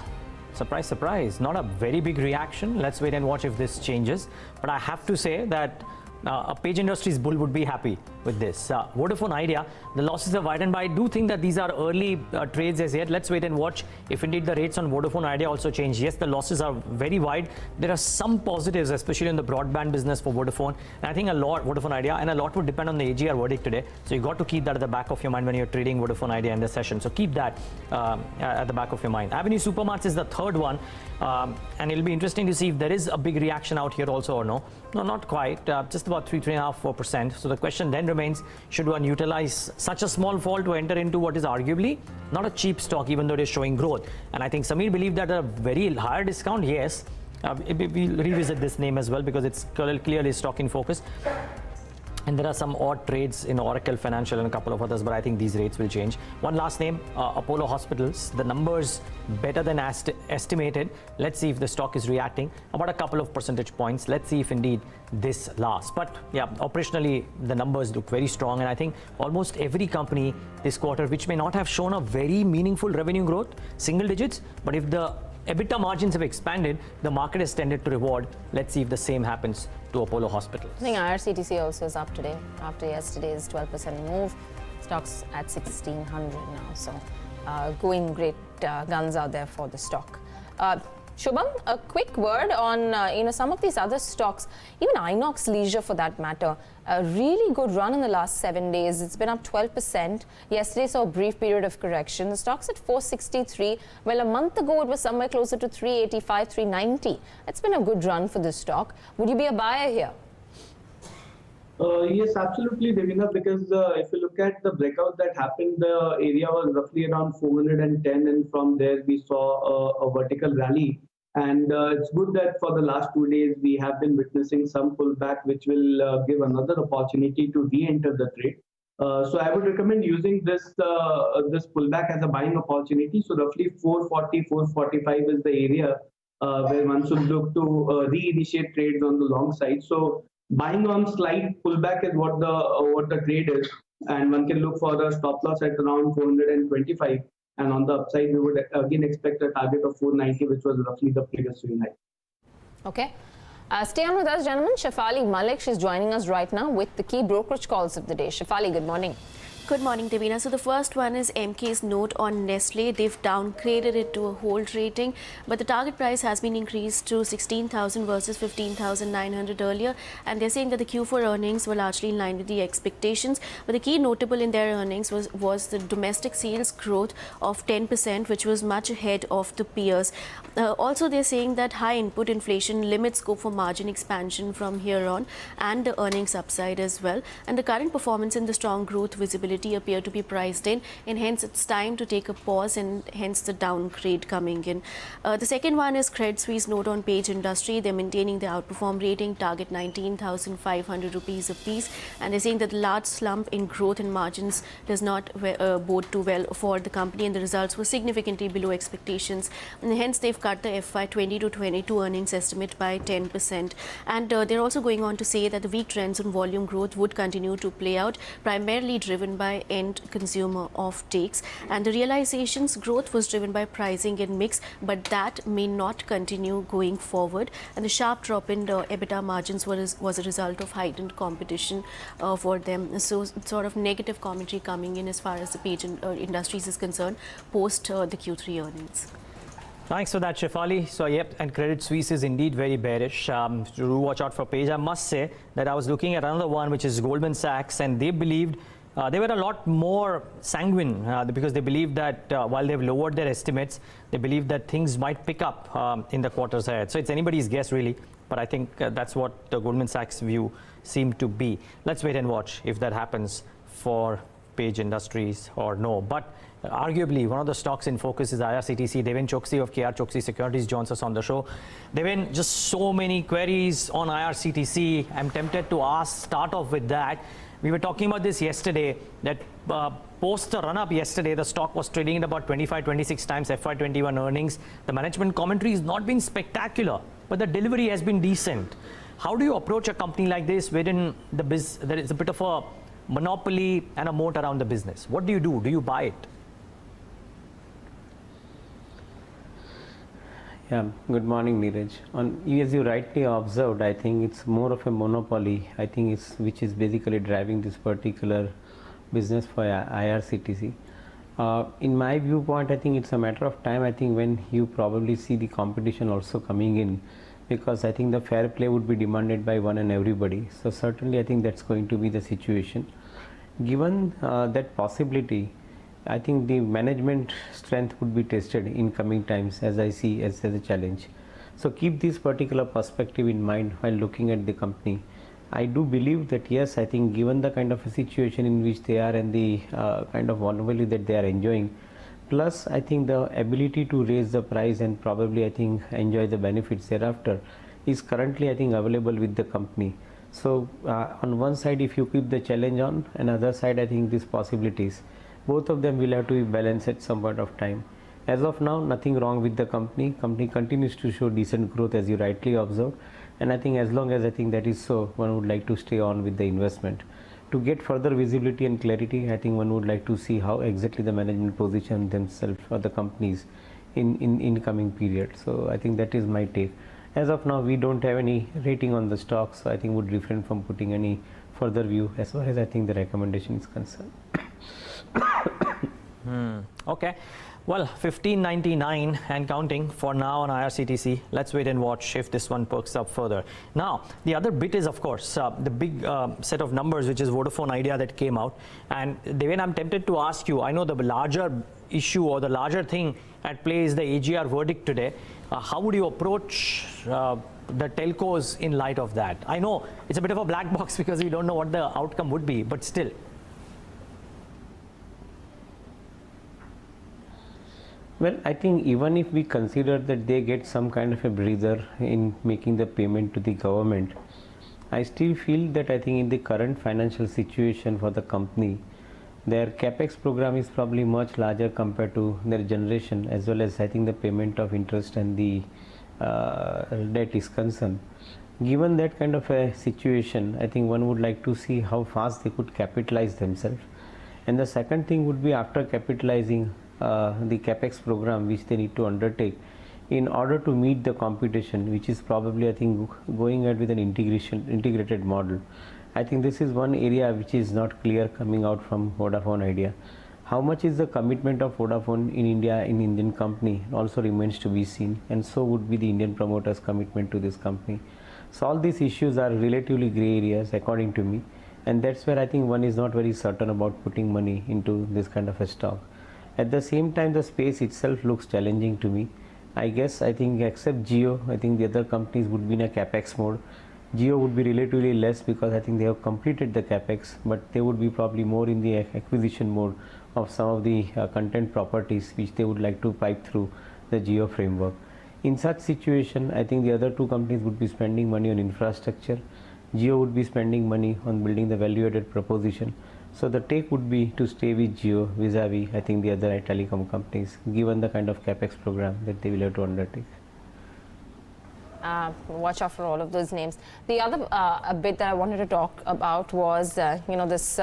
surprise, surprise, not a very big reaction. Let's wait and watch if this changes. But I have to say that a Page Industries bull would be happy with this. Vodafone Idea, the losses are widened, but I do think that these are early trades as yet. Let's wait and watch if indeed the rates on Vodafone Idea also change. Yes, the losses are very wide. There are some positives, especially in the broadband business for Vodafone. And I think a lot, Vodafone Idea, and a lot would depend on the AGR verdict today. So you got to keep that at the back of your mind when you're trading Vodafone Idea in the session. So keep that at the back of your mind. Avenue Supermarts is the third one. And it'll be interesting to see if there is a big reaction out here also or no. No, not quite. Just about 3.5%, 4%. So the question then remains, should one utilize such a small fall to enter into what is arguably not a cheap stock, even though it is showing growth? And I think Samir believed that a very higher discount, yes. We'll revisit this name as well because it's clearly stock in focus. And there are some odd trades in Oracle Financial and a couple of others, but I think these rates will change. One last name, Apollo Hospitals. The numbers better than estimated. Let's see if the stock is reacting. About a couple of percentage points. Let's see if indeed this lasts. But yeah, operationally, the numbers look very strong. And I think almost every company this quarter, which may not have shown a very meaningful revenue growth, single digits, but if the EBITDA margins have expanded, the market has tended to reward. Let's see if the same happens to Apollo Hospitals. I think IRCTC also is up today after yesterday's 12% move. Stocks at 1600 now, so going great guns out there for the stock. Shubham, a quick word on some of these other stocks, even Inox Leisure for that matter. A really good run in the last 7 days. It's been up 12%. Yesterday saw a brief period of correction. The stock's at 463. Well, a month ago it was somewhere closer to 385, 390. It's been a good run for this stock. Would you be a buyer here? Yes, absolutely, Devina, because if you look at the breakout that happened, the area was roughly around 410, and from there we saw a vertical rally. And it's good that for the last 2 days, we have been witnessing some pullback, which will give another opportunity to re-enter the trade. So I would recommend using this pullback as a buying opportunity. So roughly 440, 445 is the area where one should look to re-initiate trades on the long side. So buying on slight pullback is what the trade is, and one can look for a stop loss at around 425. And on the upside, we would again expect a target of 490, which was roughly the previous swing high. Okay. Stay on with us, gentlemen. Shefali Malik, she's joining us right now with the key brokerage calls of the day. Shefali, good morning. Good morning, Devina. So the first one is MK's note on Nestle. They've downgraded it to a hold rating, but the target price has been increased to 16,000 versus 15,900 earlier. And they're saying that the Q4 earnings were largely in line with the expectations. But the key notable in their earnings was the domestic sales growth of 10%, which was much ahead of the peers. Also, they're saying that high input inflation limits scope for margin expansion from here on, and the earnings upside as well. And the current performance and the strong growth visibility appear to be priced in, and hence it's time to take a pause, and hence the downgrade coming in. The second one is Credit Suisse note on Page Industry. They're maintaining the outperform rating, target 19,500 rupees apiece, and they're saying that the large slump in growth and margins does not bode too well for the company, and the results were significantly below expectations, and hence they've cut the FY 20 to 22 earnings estimate by 10%. And they're also going on to say that the weak trends in volume growth would continue to play out, primarily driven by end consumer offtakes, and the realizations growth was driven by pricing and mix, but that may not continue going forward. And the sharp drop in the EBITDA margins was a result of heightened competition for them. So sort of negative commentary coming in as far as the Page Industries is concerned post the Q3 earnings. Thanks for that, Shefali. So, yep, and Credit Suisse is indeed very bearish. Do watch out for Page. I must say that I was looking at another one, which is Goldman Sachs, and they believed they were a lot more sanguine because they believed that while they've lowered their estimates, they believe that things might pick up in the quarters ahead. So it's anybody's guess, really. But I think that's what the Goldman Sachs view seemed to be. Let's wait and watch if that happens for Page Industries or no. But arguably, one of the stocks in focus is IRCTC. Deven Choksey of KRChoksey Securities joins us on the show. Deven, just so many queries on IRCTC. I'm tempted to start off with that. We were talking about this yesterday, that post the run-up yesterday, the stock was trading at about 25, 26 times FY21 earnings. The management commentary has not been spectacular, but the delivery has been decent. How do you approach a company like this wherein there is a bit of a monopoly and a moat around the business? What do you do? Do you buy it? Yeah, good morning, Neeraj. As you rightly observed, I think it's more of a monopoly. I think it's which is basically driving this particular business for IRCTC. In my viewpoint, I think it's a matter of time. I think when you probably see the competition also coming in, because I think the fair play would be demanded by one and everybody. So certainly, I think that's going to be the situation. Given that possibility, I think the management strength would be tested in coming times, as I see as a challenge. So keep this particular perspective in mind while looking at the company. I do believe that yes, I think given the kind of a situation in which they are and the kind of vulnerability that they are enjoying, plus I think the ability to raise the price and probably I think enjoy the benefits thereafter is currently I think available with the company. So on one side, if you keep the challenge on, another side I think these possibilities, both of them will have to be balanced at some point of time. As of now, nothing wrong with the company. Company continues to show decent growth, as you rightly observed. And I think as long as I think that is so, one would like to stay on with the investment. To get further visibility and clarity, I think one would like to see how exactly the management position themselves or the companies in coming period. So I think that is my take. As of now, we don't have any rating on the stock, so I think would refrain from putting any further view as far as I think the recommendation is concerned. Okay. Well, 15.99 and counting for now on IRCTC. Let's wait and watch if this one perks up further. Now, the other bit is, of course, the big set of numbers, which is Vodafone Idea that came out. And Deven, I'm tempted to ask you, I know the larger issue or the larger thing at play is the AGR verdict today. How would you approach the telcos in light of that? I know it's a bit of a black box because we don't know what the outcome would be, but still. Well, I think even if we consider that they get some kind of a breather in making the payment to the government, I still feel that I think in the current financial situation for the company, their capex program is probably much larger compared to their generation, as well as I think the payment of interest and the debt is concerned. Given that kind of a situation, I think one would like to see how fast they could capitalize themselves. And the second thing would be, after capitalizing the capex program which they need to undertake, in order to meet the competition, which is probably I think going ahead with an integrated model. I think this is one area which is not clear coming out from Vodafone Idea. How much is the commitment of Vodafone in India in Indian company also remains to be seen, and so would be the Indian promoters' commitment to this company. So all these issues are relatively grey areas according to me, and that's where I think one is not very certain about putting money into this kind of a stock. At the same time, the space itself looks challenging to me. I think except Jio, I think the other companies would be in a capex mode. Jio would be relatively less because I think they have completed the capex, but they would be probably more in the acquisition mode of some of the content properties which they would like to pipe through the Jio framework. In such situation, I think the other two companies would be spending money on infrastructure. Jio would be spending money on building the value-added proposition. So the take would be to stay with Jio vis-a-vis I think the other telecom companies, given the kind of capex program that they will have to undertake. Watch out for all of those names. The other bit that I wanted to talk about was, this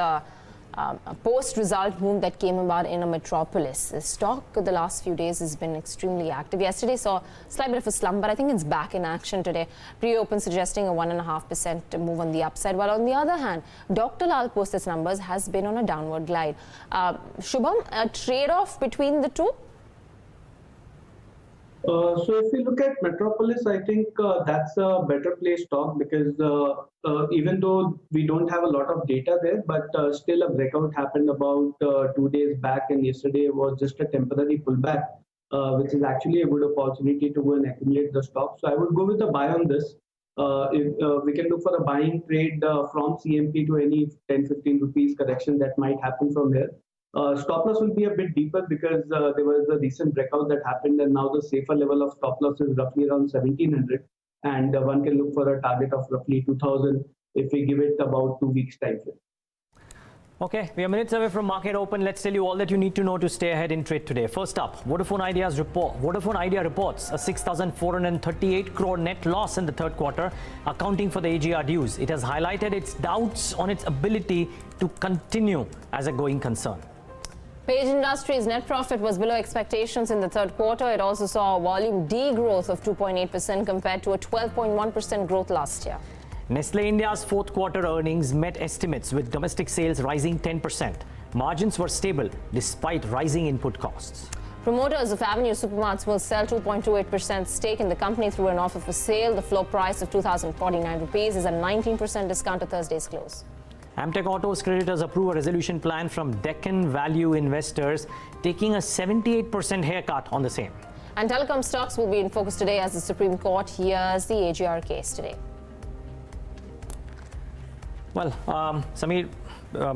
post-result move that came about in a metropolis. The stock the last few days has been extremely active. Yesterday saw a slight bit of a slump, but I think it's back in action today. Pre-open suggesting a 1.5% move on the upside, while on the other hand, Dr. Lal post its numbers has been on a downward glide. Shubham, a trade-off between the two? So if you look at Metropolis, I think that's a better placed stock because even though we don't have a lot of data there, but still a breakout happened about 2 days back, and yesterday was just a temporary pullback, which is actually a good opportunity to go and accumulate the stock. So I would go with a buy on this. If we can look for a buying trade from CMP to any 10-15 rupees correction that might happen from here. Stop loss will be a bit deeper because there was a recent breakout that happened, and now the safer level of stop loss is roughly around 1700, and one can look for a target of roughly 2000 if we give it about 2 weeks time frame. Okay, we are minutes away from market open. Let's tell you all that you need to know to stay ahead in trade today. First up, Vodafone Idea reports a 6,438 crore net loss in the third quarter, accounting for the AGR dues. It has highlighted its doubts on its ability to continue as a going concern. Page Industries' net profit was below expectations in the third quarter. It also saw a volume degrowth of 2.8% compared to a 12.1% growth last year. Nestle India's fourth quarter earnings met estimates, with domestic sales rising 10%. Margins were stable despite rising input costs. Promoters of Avenue Supermarts will sell 2.28% stake in the company through an offer for sale. The floor price of 2,049 rupees is a 19% discount to Thursday's close. Amtech Auto's creditors approve a resolution plan from Deccan Value Investors, taking a 78% haircut on the same. And telecom stocks will be in focus today as the Supreme Court hears the AGR case today. Well, Samir,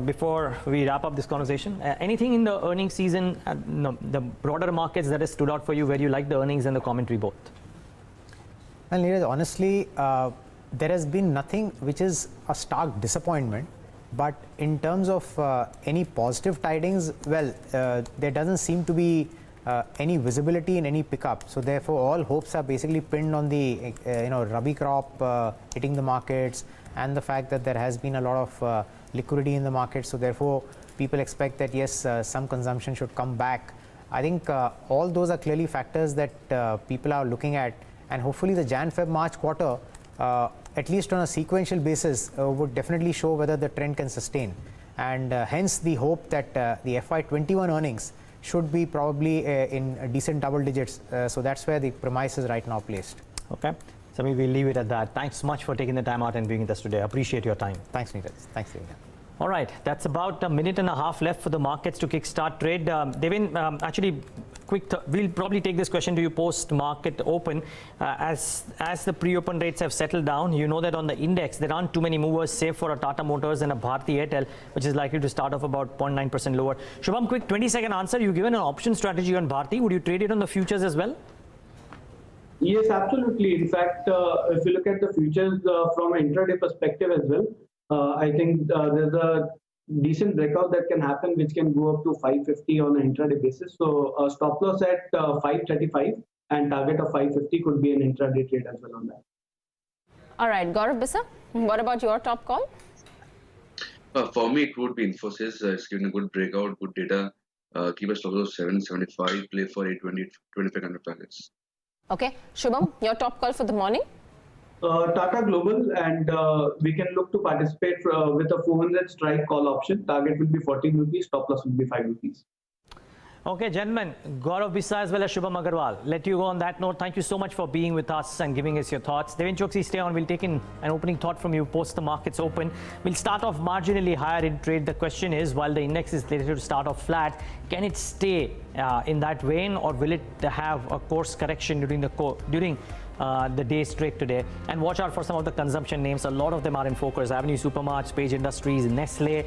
before we wrap up this conversation, anything in the earnings season, the broader markets that has stood out for you, where you like the earnings and the commentary both? Well, Neeraj, honestly, there has been nothing which is a stark disappointment. But in terms of any positive tidings, well, there doesn't seem to be any visibility in any pickup. So therefore, all hopes are basically pinned on the Rabi crop hitting the markets, and the fact that there has been a lot of liquidity in the market. So therefore, people expect that yes, some consumption should come back. I think all those are clearly factors that people are looking at, and hopefully the Jan-Feb-March quarter, at least on a sequential basis, would definitely show whether the trend can sustain, and hence the hope that the FY21 earnings should be probably in decent double digits. So that's where the premise is right now placed. Okay, Samir, we'll leave it at that. Thanks so much for taking the time out and being with us today. I appreciate your time. Thanks, Neeraj. Thanks, Deven. All right, that's about a minute and a half left for the markets to kickstart trade. Deven, actually, we'll probably take this question to you post-market open. As the pre-open rates have settled down, you know that on the index, there aren't too many movers, save for a Tata Motors and a Bharti Airtel, which is likely to start off about 0.9% lower. Shubham, quick 20-second answer. You've given an option strategy on Bharti. Would you trade it on the futures as well? Yes, absolutely. In fact, if you look at the futures from an intraday perspective as well, I think there's a decent breakout that can happen, which can go up to 550 on an intraday basis. So stop loss at 535 and target of 550 could be an intraday trade as well on that. All right, Gaurav, Bissa, what about your top call? For me, it would be Infosys. It's given a good breakout, good data. Keep a stop loss 775, play for 820, 2500 targets. Okay, Shubham, your top call for the morning? Tata Global, and we can look to participate with a 400 strike call option. Target will be 14 rupees, stop loss will be 5 rupees. Okay, gentlemen, Gaurav, Bissa as well as Shubham Agarwal. Let you go on that note. Thank you so much for being with us and giving us your thoughts. Deven, Choksey, stay on. We'll take in an opening thought from you post the markets open. We'll start off marginally higher in trade. The question is, while the index is slated to start off flat, can it stay in that vein, or will it have a course correction during the day straight today? And watch out for some of the consumption names. A lot of them are in focus. Avenue Supermarts, Page Industries, Nestle.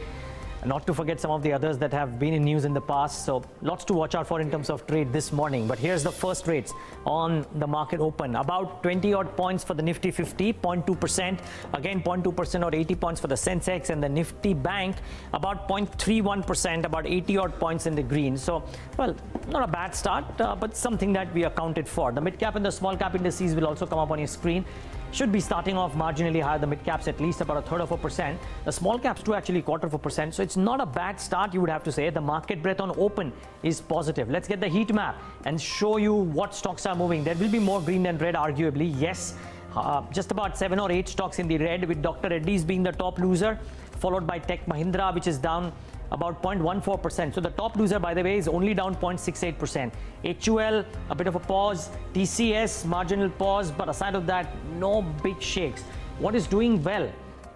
Not to forget some of the others that have been in news in the past. So lots to watch out for in terms of trade this morning. But here's the first rates on the market open. About 20 odd points for the Nifty 50, 0.2%. Again, 0.2% or 80 points for the Sensex, and the Nifty Bank about 0.31%, about 80 odd points in the green. So, well, not a bad start, but something that we accounted for. The mid cap and the small cap indices will also come up on your screen. Should be starting off marginally higher. The mid caps at least about 1/3 of a percent. The small caps too actually 1/4 of a percent. So it's not a bad start, you would have to say. The market breadth on open is positive. Let's get the heat map and show you what stocks are moving. There will be more green than red, arguably. Yes, just about 7 or 8 stocks in the red, with Dr. Reddy's being the top loser, followed by Tech Mahindra, which is down about 0.14%. So the top loser, by the way, is only down 0.68%. HUL, a bit of a pause. TCS, marginal pause. But aside of that, no big shakes. What is doing well?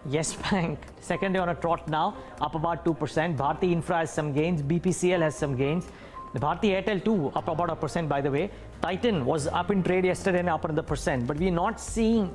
Yes Bank, second day on a trot now, up about 2%. Bharti Infra has some gains. BPCL has some gains. The Bharti Airtel too, up about 1%, by the way. Titan was up in trade yesterday and up another percent. But we're not seeing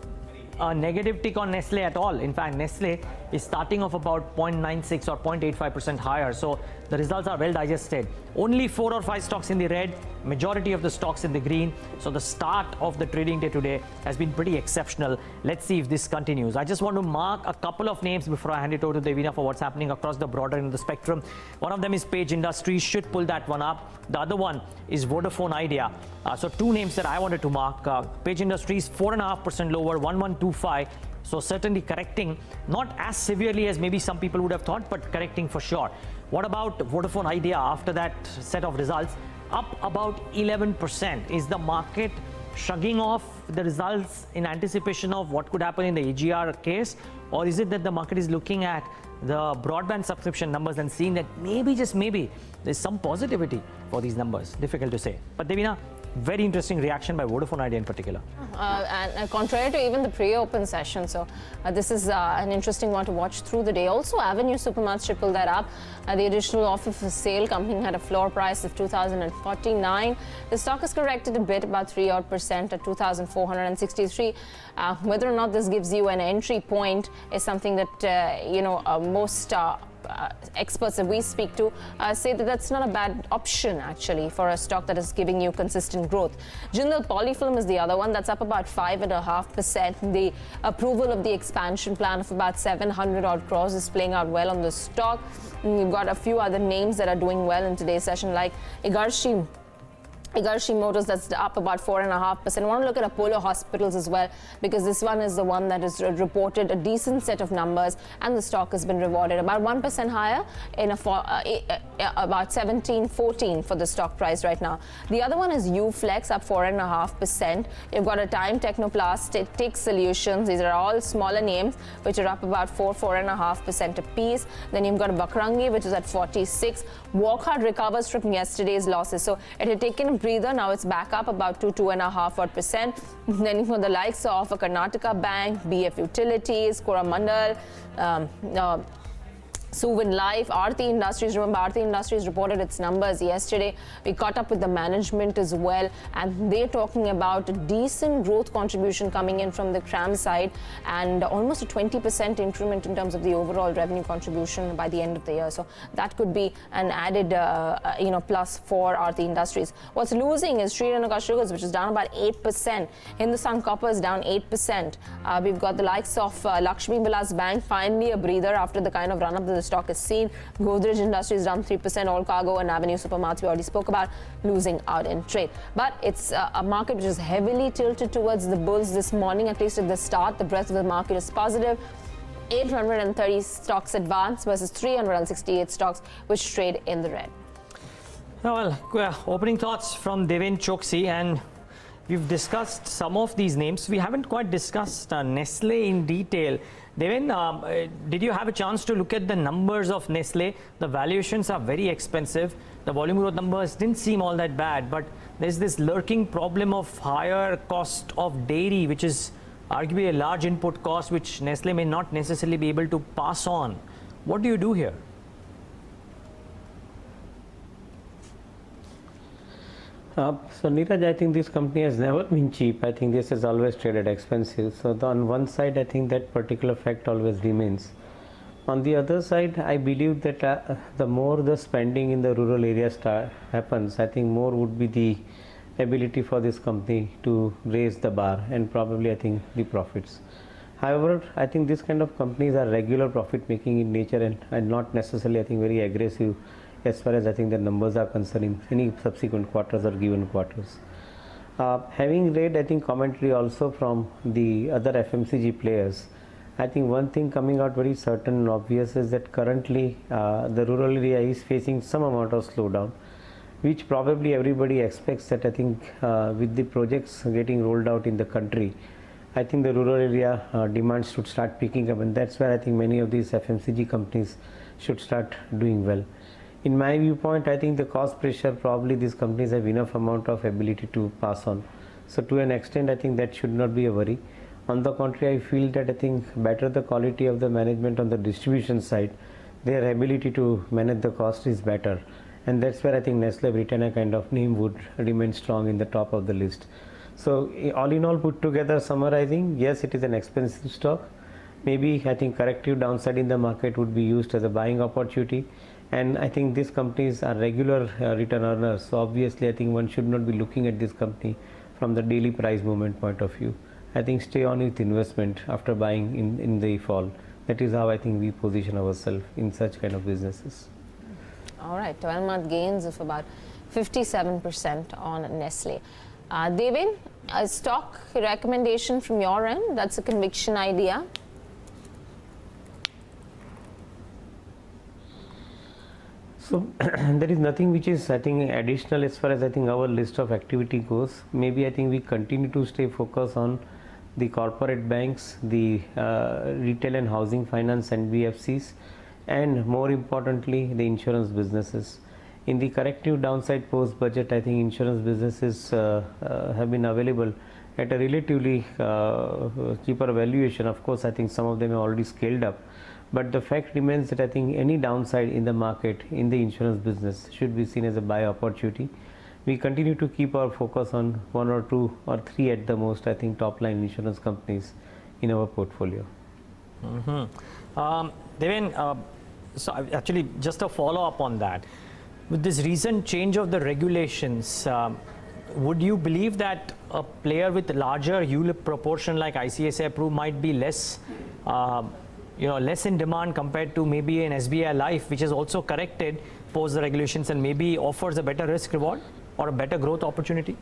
a negative tick on Nestle at all. In fact, Nestle is starting off about 0.96 or 0.85% higher. So the results are well digested. Only 4 or 5 stocks in the red, majority of the stocks in the green. So the start of the trading day today has been pretty exceptional. Let's see if this continues. I just want to mark a couple of names before I hand it over to Devina for what's happening across the broader end of the spectrum. One of them is Page Industries, should pull that one up. The other one is Vodafone Idea. So 2 names that I wanted to mark. Page Industries 4.5% lower, 1125. So certainly correcting, not as severely as maybe some people would have thought, but correcting for sure. What about Vodafone Idea after that set of results? Up about 11%. Is the market shrugging off the results in anticipation of what could happen in the AGR case? Or is it that the market is looking at the broadband subscription numbers and seeing that maybe, just maybe, there's some positivity for these numbers? Difficult to say. But Devina, very interesting reaction by Vodafone Idea in particular. And contrary to even the pre-open session, so this is an interesting one to watch through the day. Also, Avenue Supermarts should pull that up. The additional offer for sale coming at a floor price of 2,049. The stock has corrected a bit, about 3% at 2,463. Whether or not this gives you an entry point is something that most experts that we speak to say that that's not a bad option actually for a stock that is giving you consistent growth. Jindal Polyfilm is the other one that's up about 5.5%. The approval of the expansion plan of about 700 odd crores is playing out well on the stock. And you've got a few other names that are doing well in today's session, like Igarshi Motors, that's up about 4.5%. I want to look at Apollo Hospitals as well, because this one is the one that has reported a decent set of numbers and the stock has been rewarded about 1% higher in about 17.14 for the stock price right now. The other one is Uflex, up 4.5%. You've got a Time Technoplastic Solutions. These are all smaller names which are up about 4.5% a piece. Then you've got Bakrangi, which is at 46. Wockhardt recovers from yesterday's losses, so it had taken a breather. Now it's back up about 2.5%. Then for the likes of a Karnataka Bank, BF Utilities, Coromandel, Suvin Life, Aarti Industries. Remember, Aarti Industries reported its numbers yesterday. We caught up with the management as well, and they're talking about a decent growth contribution coming in from the CRAM side and almost a 20% increment in terms of the overall revenue contribution by the end of the year. So that could be an added, plus for Aarti Industries. What's losing is Sri Lanka Sugars, which is down about 8%. Hindustan Copper is down 8%. We've got the likes of Lakshmi Vilas Bank, finally a breather after the kind of run-up that the stock has seen. Godrej Industries down 3%. All Cargo and Avenue Supermarts we already spoke about losing out in trade. But it's a market which is heavily tilted towards the bulls this morning, at least at the start. The breadth of the market is positive. 830 stocks advance versus 368 stocks which trade in the red. Well, opening thoughts from Deven, Choksey, and we've discussed some of these names. We haven't quite discussed Nestle in detail. Deven, did you have a chance to look at the numbers of Nestle? The valuations are very expensive. The volume growth numbers didn't seem all that bad, but there's this lurking problem of higher cost of dairy, which is arguably a large input cost, which Nestle may not necessarily be able to pass on. What do you do here? So Neeraj, I think this company has never been cheap. I think this has always traded expensive. So on one side, I think that particular fact always remains. On the other side, I believe that the more the spending in the rural areas happens, I think more would be the ability for this company to raise the bar and probably I think the profits. However, I think this kind of companies are regular profit making in nature and not necessarily I think very aggressive as far as I think the numbers are concerned in any subsequent quarters or given quarters. Having read I think commentary also from the other FMCG players, I think one thing coming out very certain and obvious is that currently the rural area is facing some amount of slowdown, which probably everybody expects that I think with the projects getting rolled out in the country, I think the rural area demand should start picking up, and that's where I think many of these FMCG companies should start doing well. In my viewpoint, I think the cost pressure probably these companies have enough amount of ability to pass on. So to an extent, I think that should not be a worry. On the contrary, I feel that I think better the quality of the management on the distribution side, their ability to manage the cost is better. And that's where I think Nestle Britannia kind of name would remain strong in the top of the list. So all in all put together, summarizing, yes, it is an expensive stock. Maybe I think corrective downside in the market would be used as a buying opportunity. And I think these companies are regular return earners. So obviously, I think one should not be looking at this company from the daily price movement point of view. I think stay on with investment after buying in the fall. That is how I think we position ourselves in such kind of businesses. All right, 12-month gains of about 57% on Nestle. Deven, a stock recommendation from your end? That's a conviction idea. So there is nothing which is I think additional as far as I think our list of activity goes. Maybe I think we continue to stay focused on the corporate banks, the retail and housing finance NBFCs, and more importantly the insurance businesses. In the corrective downside post budget, I think insurance businesses have been available at a relatively cheaper valuation. Of course, I think some of them are already scaled up. But the fact remains that I think any downside in the market in the insurance business should be seen as a buy opportunity. We continue to keep our focus on 1 or 2 or 3 at the most, I think, top line insurance companies in our portfolio. Deven, so actually just a follow up on that. With this recent change of the regulations, would you believe that a player with larger ULIP proportion like ICICI Pru might be less less in demand compared to maybe an SBI Life, which is also corrected post the regulations and maybe offers a better risk reward or a better growth opportunity?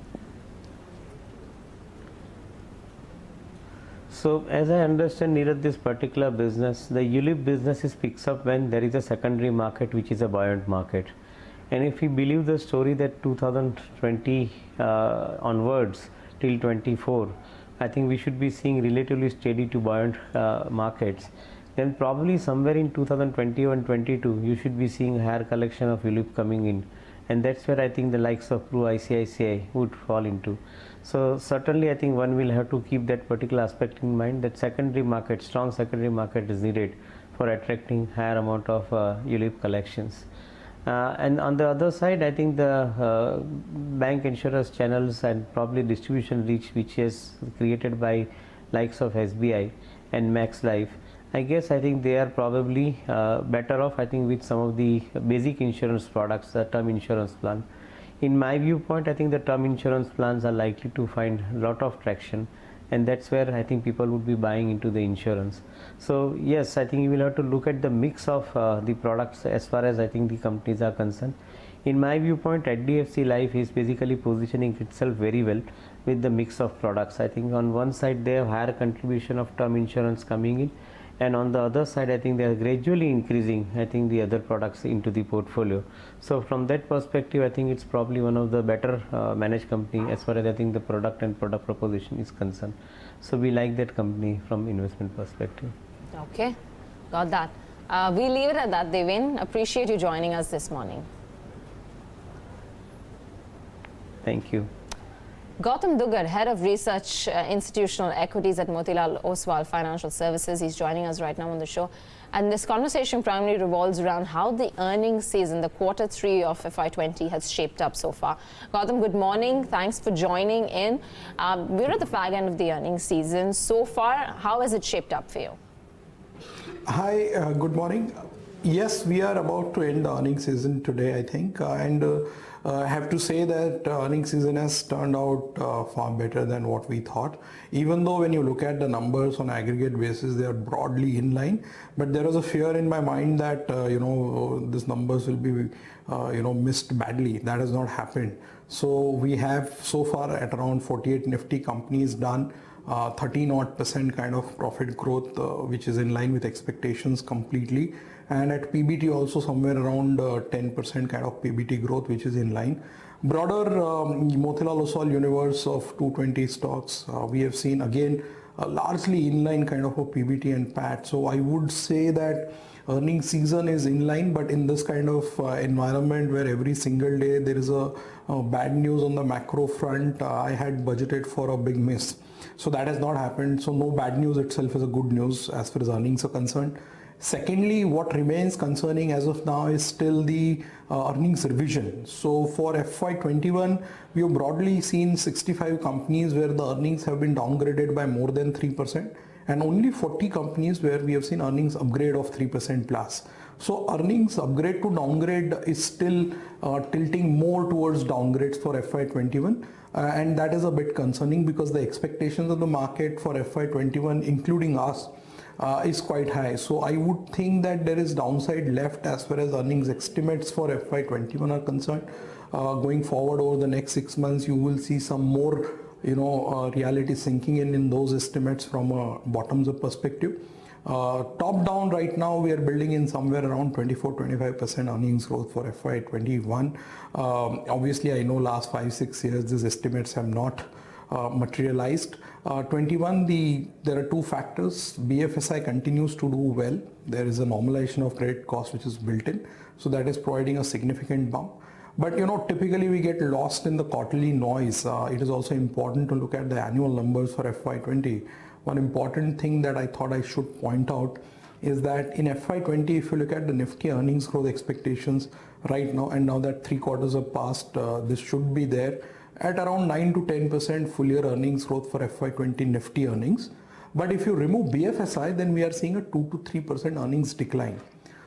So as I understand, Neeraj, this particular business, the ULIP business picks up when there is a secondary market which is a buoyant market. And if we believe the story that 2020 onwards till 24, I think we should be seeing relatively steady to buoyant markets. Then probably somewhere in 2021 and 22, you should be seeing a higher collection of ULIP coming in. And that's where I think the likes of Pru ICICI would fall into. So certainly I think one will have to keep that particular aspect in mind, that secondary market, strong secondary market is needed for attracting higher amount of ULIP collections. And on the other side, I think the bank insurance channels and probably distribution reach which is created by likes of SBI and Max Life, I think they are probably better off, I think, with some of the basic insurance products, the term insurance plan. In my viewpoint, I think the term insurance plans are likely to find a lot of traction, and that's where I think people would be buying into the insurance. So yes, I think you will have to look at the mix of the products as far as I think the companies are concerned. In my viewpoint, HDFC Life is basically positioning itself very well with the mix of products. I think on one side they have higher contribution of term insurance coming in, and on the other side I think they are gradually increasing I think the other products into the portfolio. So from that perspective, I think it's probably one of the better managed company as far as I think the product and product proposition is concerned. So we like that company from investment perspective. Okay, got that. We leave it at that, Deven. Appreciate you joining us this morning. Thank you. Gautam Duggad, Head of Research Institutional Equities at Motilal Oswal Financial Services. He's joining us right now on the show. And this conversation primarily revolves around how the earnings season, the quarter 3 of FY20 has shaped up so far. Gautam, good morning. Thanks for joining in. We're at the fag end of the earnings season. So far, how has it shaped up for you? Hi, good morning. Yes, we are about to end the earnings season today, I think. I have to say that earnings season has turned out far better than what we thought. Even though when you look at the numbers on aggregate basis, they are broadly in line. But there was a fear in my mind that, these numbers will be, missed badly. That has not happened. So we have so far at around 48 Nifty companies done 13% kind of profit growth, which is in line with expectations completely. And at PBT also somewhere around 10% kind of PBT growth, which is in line. Broader Motilal Oswal universe of 220 stocks, we have seen again largely in line kind of a PBT and PAT. So I would say that earnings season is in line, but in this kind of environment where every single day there is a bad news on the macro front, I had budgeted for a big miss. So that has not happened. So no bad news itself is a good news as far as earnings are concerned. Secondly, what remains concerning as of now is still the earnings revision. So for FY21, we have broadly seen 65 companies where the earnings have been downgraded by more than 3%, and only 40 companies where we have seen earnings upgrade of 3% plus. So earnings upgrade to downgrade is still tilting more towards downgrades for FY21. And that is a bit concerning because the expectations of the market for FY21, including us, is quite high. So I would think that there is downside left as far as earnings estimates for FY21 are concerned. Going forward over the next 6 months, you will see some more, reality sinking in those estimates from a bottoms-up perspective. Top down right now, we are building in somewhere around 24-25% earnings growth for FY21. Obviously, I know last 5-6 years, these estimates have not materialized. 21, there are two factors. BFSI continues to do well. There is a normalization of credit cost which is built in. So that is providing a significant bump. But typically we get lost in the quarterly noise. It is also important to look at the annual numbers for FY20. One important thing that I thought I should point out is that in FY20, if you look at the Nifty earnings growth expectations right now, and now that 3 quarters have passed, this should be there at around 9 to 10% full year earnings growth for FY20 Nifty earnings. But if you remove BFSI, then we are seeing a 2 to 3% earnings decline.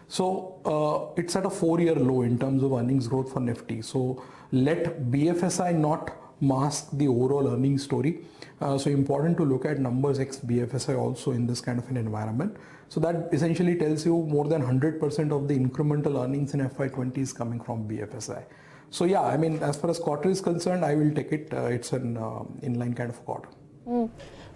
So it's at a 4-year low in terms of earnings growth for Nifty. So let BFSI not mask the overall earnings story. So important to look at numbers ex BFSI also in this kind of an environment. So that essentially tells you more than 100% of the incremental earnings in FY20 is coming from BFSI. So yeah, I mean, as far as quarter is concerned, I will take it. It's an inline kind of quarter.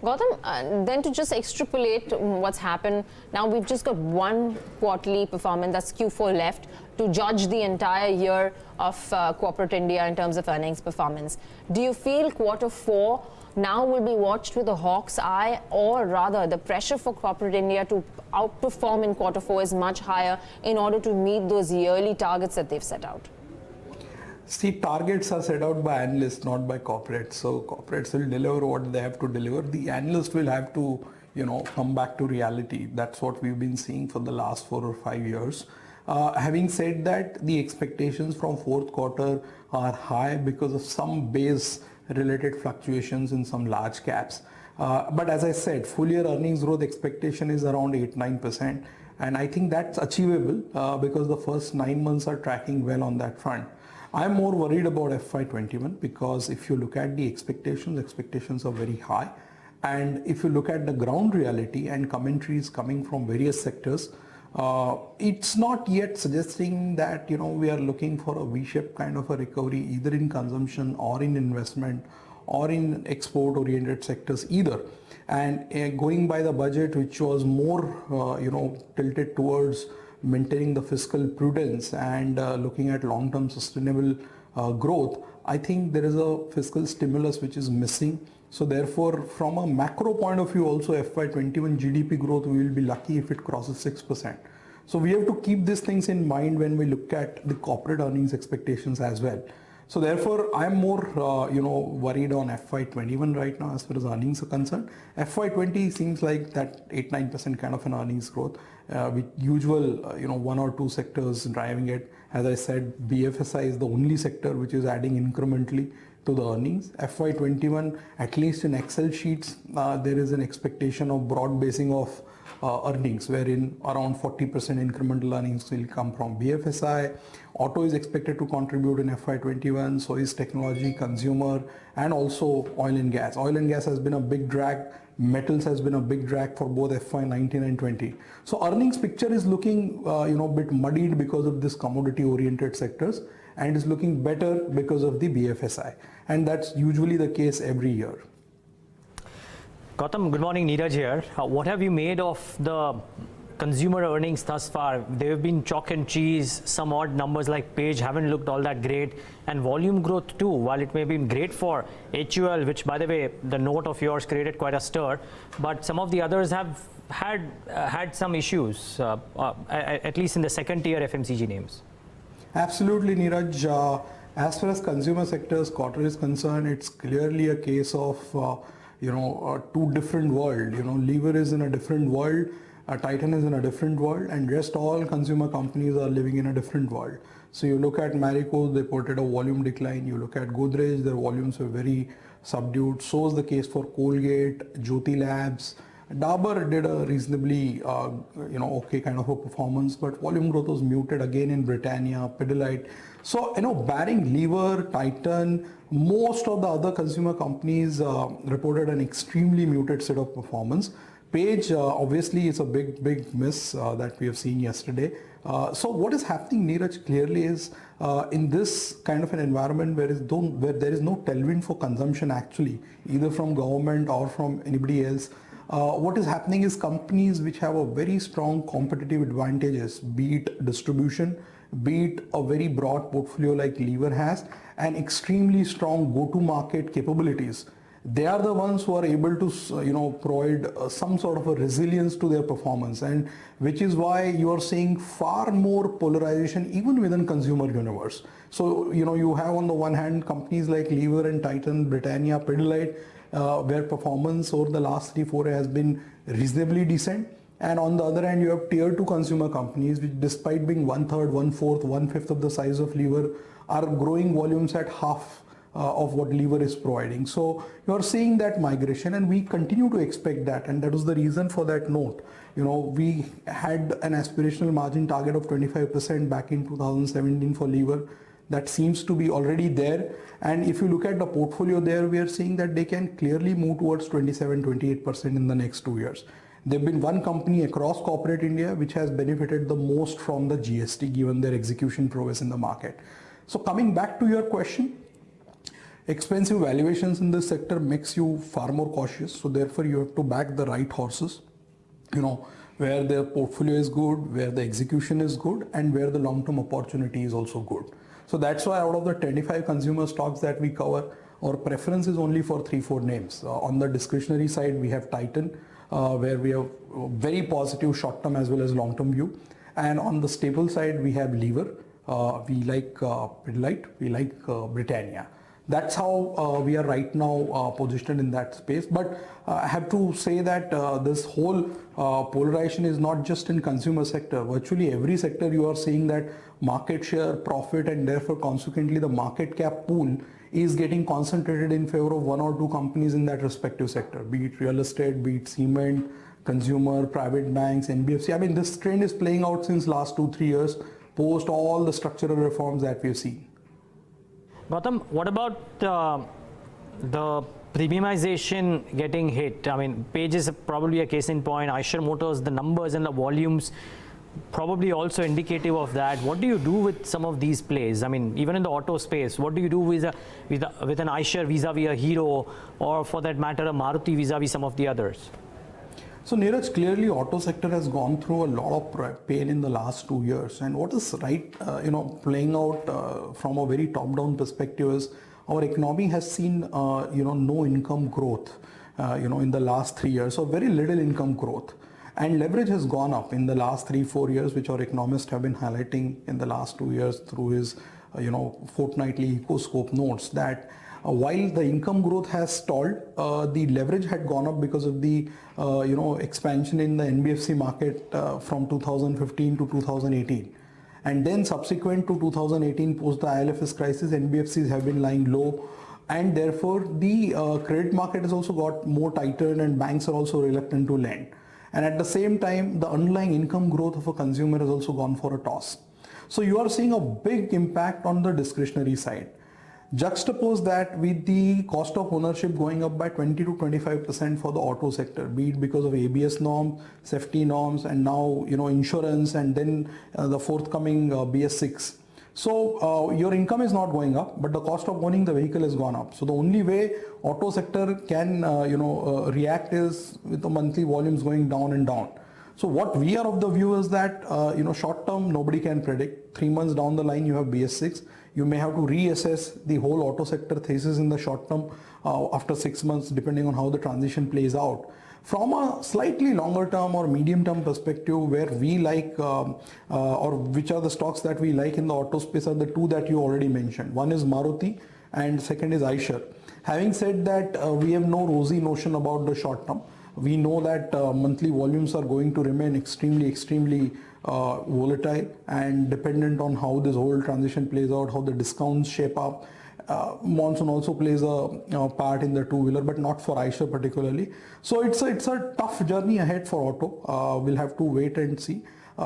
Gautam, then to just extrapolate what's happened, now we've just got one quarterly performance, that's Q4 left, to judge the entire year of corporate India in terms of earnings performance. Do you feel quarter 4 now will be watched with a hawk's eye, or rather the pressure for corporate India to outperform in quarter 4 is much higher in order to meet those yearly targets that they've set out? See, targets are set out by analysts, not by corporates. So corporates will deliver what they have to deliver. The analyst will have to, come back to reality. That's what we've been seeing for the last 4 or 5 years. Having said that, the expectations from fourth quarter are high because of some base related fluctuations in some large caps. But as I said, full year earnings growth expectation is around 8-9%. And I think that's achievable because the first 9 months are tracking well on that front. I'm more worried about FY21 because if you look at the expectations are very high. And if you look at the ground reality and commentaries coming from various sectors, it's not yet suggesting that we are looking for a V-shaped kind of a recovery either in consumption or in investment or in export oriented sectors either. And going by the budget, which was more tilted towards maintaining the fiscal prudence and looking at long-term sustainable growth, I think there is a fiscal stimulus which is missing. So therefore, from a macro point of view also, FY21 GDP growth, we will be lucky if it crosses 6%. So we have to keep these things in mind when we look at the corporate earnings expectations as well. So therefore, I'm more worried on FY21 right now as far as earnings are concerned. FY20 seems like that 8-9% kind of an earnings growth with usual 1 or 2 sectors driving it. As I said, BFSI is the only sector which is adding incrementally to the earnings. FY21, at least in Excel sheets, there is an expectation of broad basing of earnings, wherein around 40% incremental earnings will come from BFSI. Auto is expected to contribute in FY21, so is technology, consumer, and also oil and gas. Oil and gas has been a big drag. Metals has been a big drag for both FY19 and 20. So earnings picture is looking a bit muddied because of this commodity oriented sectors, and is looking better because of the BFSI. And that's usually the case every year. Gautam, good morning. Neeraj here. What have you made of the consumer earnings thus far? They have been chalk and cheese. Some odd numbers like Page haven't looked all that great. And volume growth too, while it may have been great for HUL, which by the way, the note of yours created quite a stir, but some of the others have had some issues, at least in the second tier FMCG names. Absolutely, Neeraj. As far as consumer sectors quarter is concerned, it's clearly a case of two different worlds. Lever is in a different world, Titan is in a different world, and rest all consumer companies are living in a different world. So you look at Marico, they reported a volume decline. You look at Godrej, their volumes were very subdued. So is the case for Colgate, Jyoti Labs. Dabur did a reasonably okay kind of a performance, but volume growth was muted again in Britannia, Pidilite. So barring Lever, Titan, most of the other consumer companies reported an extremely muted set of performance. Page obviously is a big miss that we have seen yesterday. So what is happening, Neeraj, clearly is in this kind of an environment where there is no tailwind for consumption actually, either from government or from anybody else. What is happening is companies which have a very strong competitive advantages, be it distribution, be it a very broad portfolio like Lever has, and extremely strong go-to-market capabilities. They are the ones who are able to provide some sort of a resilience to their performance, and which is why you are seeing far more polarization even within consumer universe. So you have on the one hand companies like Lever and Titan, Britannia, Pidilite, where performance over the last 3-4 years has been reasonably decent. And on the other hand, you have tier 2 consumer companies, which despite being 1/3, 1/4, 1/5 of the size of Lever, are growing volumes at half of what Lever is providing. So you are seeing that migration, and we continue to expect that, and that was the reason for that note. We had an aspirational margin target of 25% back in 2017 for Lever. That seems to be already there, and if you look at the portfolio there, we are seeing that they can clearly move towards 27-28% in the next 2 years. They've been one company across corporate India which has benefited the most from the GST given their execution prowess in the market. So coming back to your question, expensive valuations in this sector makes you far more cautious. So therefore you have to back the right horses, where their portfolio is good, where the execution is good, and where the long-term opportunity is also good. So that's why out of the 25 consumer stocks that we cover, our preference is only for 3-4 names. On the discretionary side, we have Titan, where we have very positive short-term as well as long-term view. And on the staple side, we have Lever, we like Pidilite, we like Britannia. That's how we are right now positioned in that space. But I have to say that this whole polarization is not just in consumer sector. Virtually every sector you are seeing that market share, profit, and therefore consequently the market cap pool is getting concentrated in favor of one or two companies in that respective sector, be it real estate, be it cement, consumer, private banks, NBFC. I mean, this trend is playing out since last 2-3 years, post all the structural reforms that we've seen. Gautam, what about the premiumization getting hit? I mean, Page is probably a case in point. Eicher Motors, the numbers and the volumes probably also indicative of that. What do you do with some of these plays? I mean, even in the auto space, what do you do with an Eicher vis-a-vis a Hero, or for that matter a Maruti vis-a-vis some of the others? So Neeraj, clearly auto sector has gone through a lot of pain in the last 2 years, and what is playing out from a very top-down perspective is our economy has seen no income growth in the last 3 years, so very little income growth. And leverage has gone up in the last 3-4 years, which our economists have been highlighting in the last 2 years through his fortnightly Ecoscope notes, that while the income growth has stalled, the leverage had gone up because of the expansion in the NBFC market from 2015 to 2018. And then subsequent to 2018, post the IL&FS crisis, NBFCs have been lying low, and therefore the credit market has also got more tighter and banks are also reluctant to lend. And at the same time, the underlying income growth of a consumer has also gone for a toss. So you are seeing a big impact on the discretionary side. Juxtapose that with the cost of ownership going up by 20 to 25% for the auto sector, be it because of ABS norms, safety norms, and now insurance, and then the forthcoming BS6. So your income is not going up, but the cost of owning the vehicle has gone up. So the only way auto sector can react is with the monthly volumes going down and down. So what we are of the view is that short term nobody can predict. 3 months down the line you have BS6. You may have to reassess the whole auto sector thesis in the short term after 6 months, depending on how the transition plays out. From a slightly longer term or medium term perspective, where we like or which are the stocks that we like in the auto space are the two that you already mentioned. One is Maruti and second is Eicher. Having said that, we have no rosy notion about the short term. We know that monthly volumes are going to remain extremely volatile and dependent on how this whole transition plays out, how the discounts shape up. Monsoon also plays a part in the two-wheeler, but not for Eicher particularly. So it's a tough journey ahead for auto. We'll have to wait and see.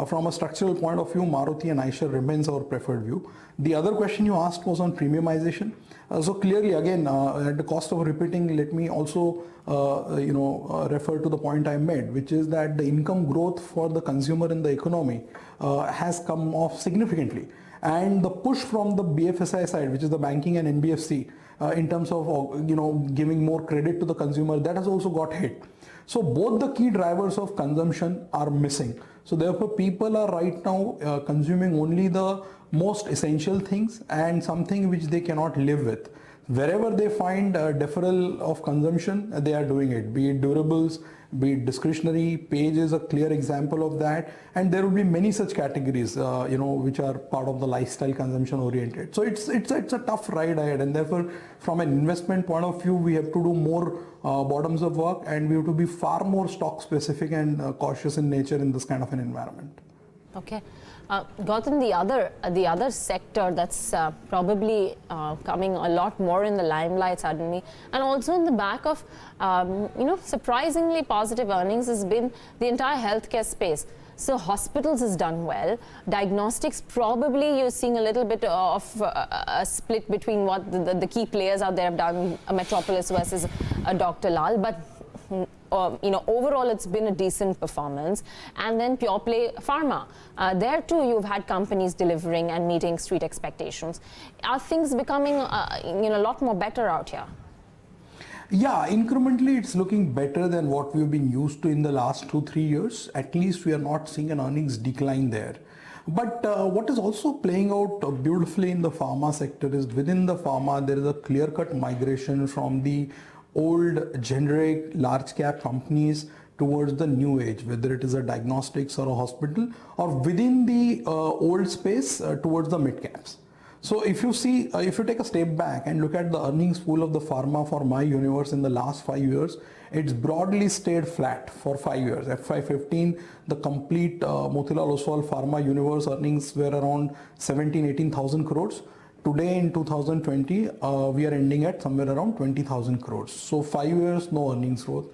From a structural point of view, Maruti and Eicher remains our preferred view. The other question you asked was on premiumization. So clearly, again, at the cost of repeating, let me also refer to the point I made, which is that the income growth for the consumer in the economy has come off significantly. And the push from the BFSI side, which is the banking and NBFC, in terms of giving more credit to the consumer, that has also got hit. So both the key drivers of consumption are missing. So therefore people are right now consuming only the most essential things and something which they cannot live with. Wherever they find a deferral of consumption, they are doing it, be it durables, be it discretionary. Page is a clear example of that, and there will be many such categories which are part of the lifestyle consumption oriented. So it's a tough ride ahead, and therefore from an investment point of view we have to do more bottoms of work, and we have to be far more stock specific and cautious in nature in this kind of an environment. Okay. Gautam, the other sector that's probably coming a lot more in the limelight suddenly, and also in the back of surprisingly positive earnings, has been the entire healthcare space. So hospitals has done well. Diagnostics, probably you're seeing a little bit of a split between what the key players out there have done, Metropolis versus Dr. Lal, but overall it's been a decent performance. And then pure play pharma, there too you've had companies delivering and meeting street expectations. Are things becoming a lot more better out here? Yeah, incrementally it's looking better than what we've been used to in the last 2-3 years. At least we are not seeing an earnings decline there. But what is also playing out beautifully in the pharma sector is within the pharma there is a clear-cut migration from the old generic large cap companies towards the new age, whether it is a diagnostics or a hospital, or within the old space towards the mid caps. So if you see, if you take a step back and look at the earnings pool of the pharma for my universe in the last 5 years, it's broadly stayed flat for 5 years. FY15, the complete Motilal Oswal pharma universe earnings were around 18,000 crores. Today in 2020, we are ending at somewhere around 20,000 crores. So 5 years, no earnings growth.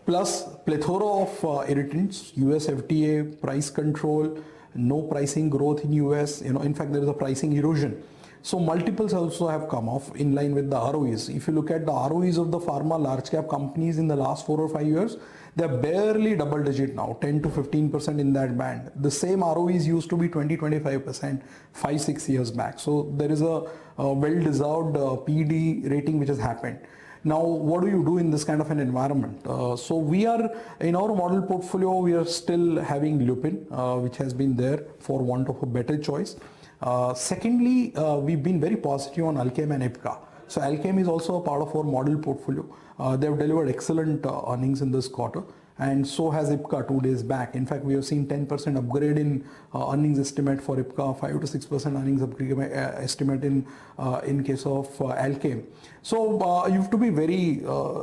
Plus plethora of irritants, US FTA, price control, no pricing growth in US, in fact there is a pricing erosion. So multiples also have come off in line with the ROEs. If you look at the ROEs of the pharma large cap companies in the last 4 or 5 years, they're barely double digit now, 10 to 15% in that band. The same ROEs used to be 20-25% 5-6 years back. So there is a well-deserved PD rating which has happened. Now, what do you do in this kind of an environment? So we are, in our model portfolio, we are still having Lupin, which has been there for want of a better choice. Secondly, we've been very positive on Alkem and Ipca. So Alkem is also a part of our model portfolio. They have delivered excellent earnings in this quarter, and so has Ipca 2 days back. In fact, we have seen 10% upgrade in earnings estimate for Ipca, 5 to 6% earnings estimate in case of Alkem. So you have to be very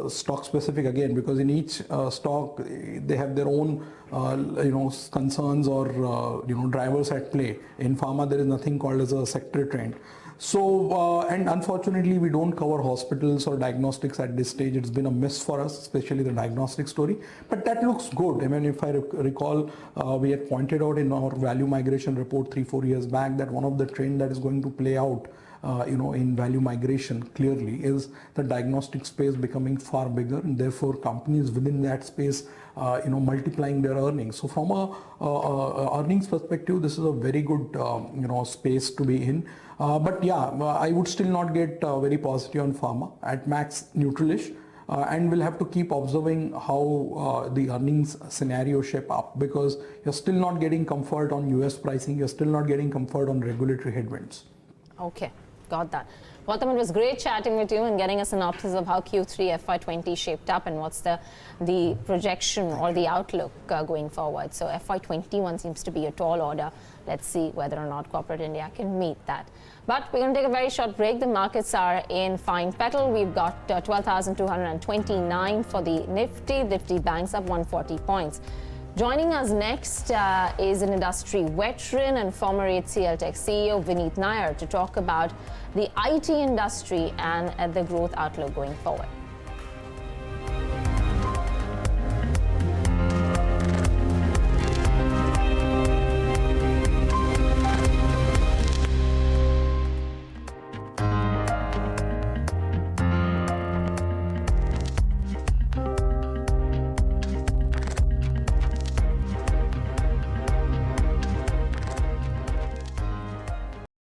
stock specific again, because in each stock they have their own concerns or drivers at play. In pharma, there is nothing called as a sector trend. So, and unfortunately, we don't cover hospitals or diagnostics at this stage. It's been a miss for us, especially the diagnostic story. But that looks good. I mean, if I recall, we had pointed out in our value migration report 3-4 years back that one of the trend that is going to play out in value migration clearly is the diagnostic space becoming far bigger, and therefore companies within that space multiplying their earnings. So from a earnings perspective, this is a very good space to be in. But yeah, I would still not get very positive on pharma, at max neutralish, and we'll have to keep observing how the earnings scenario shape up, because you're still not getting comfort on US pricing, you're still not getting comfort on regulatory headwinds. Okay, got that. Gautam, it was great chatting with you and getting a synopsis of how Q3 FY20 shaped up and what's the projection or the outlook going forward. So FY21 seems to be a tall order. Let's see whether or not corporate India can meet that. But we're going to take a very short break. The markets are in fine fettle. We've got 12,229 for the Nifty. Nifty banks up 140 points. Joining us next is an industry veteran and former HCL Tech CEO Vineet Nair to talk about the IT industry and the growth outlook going forward.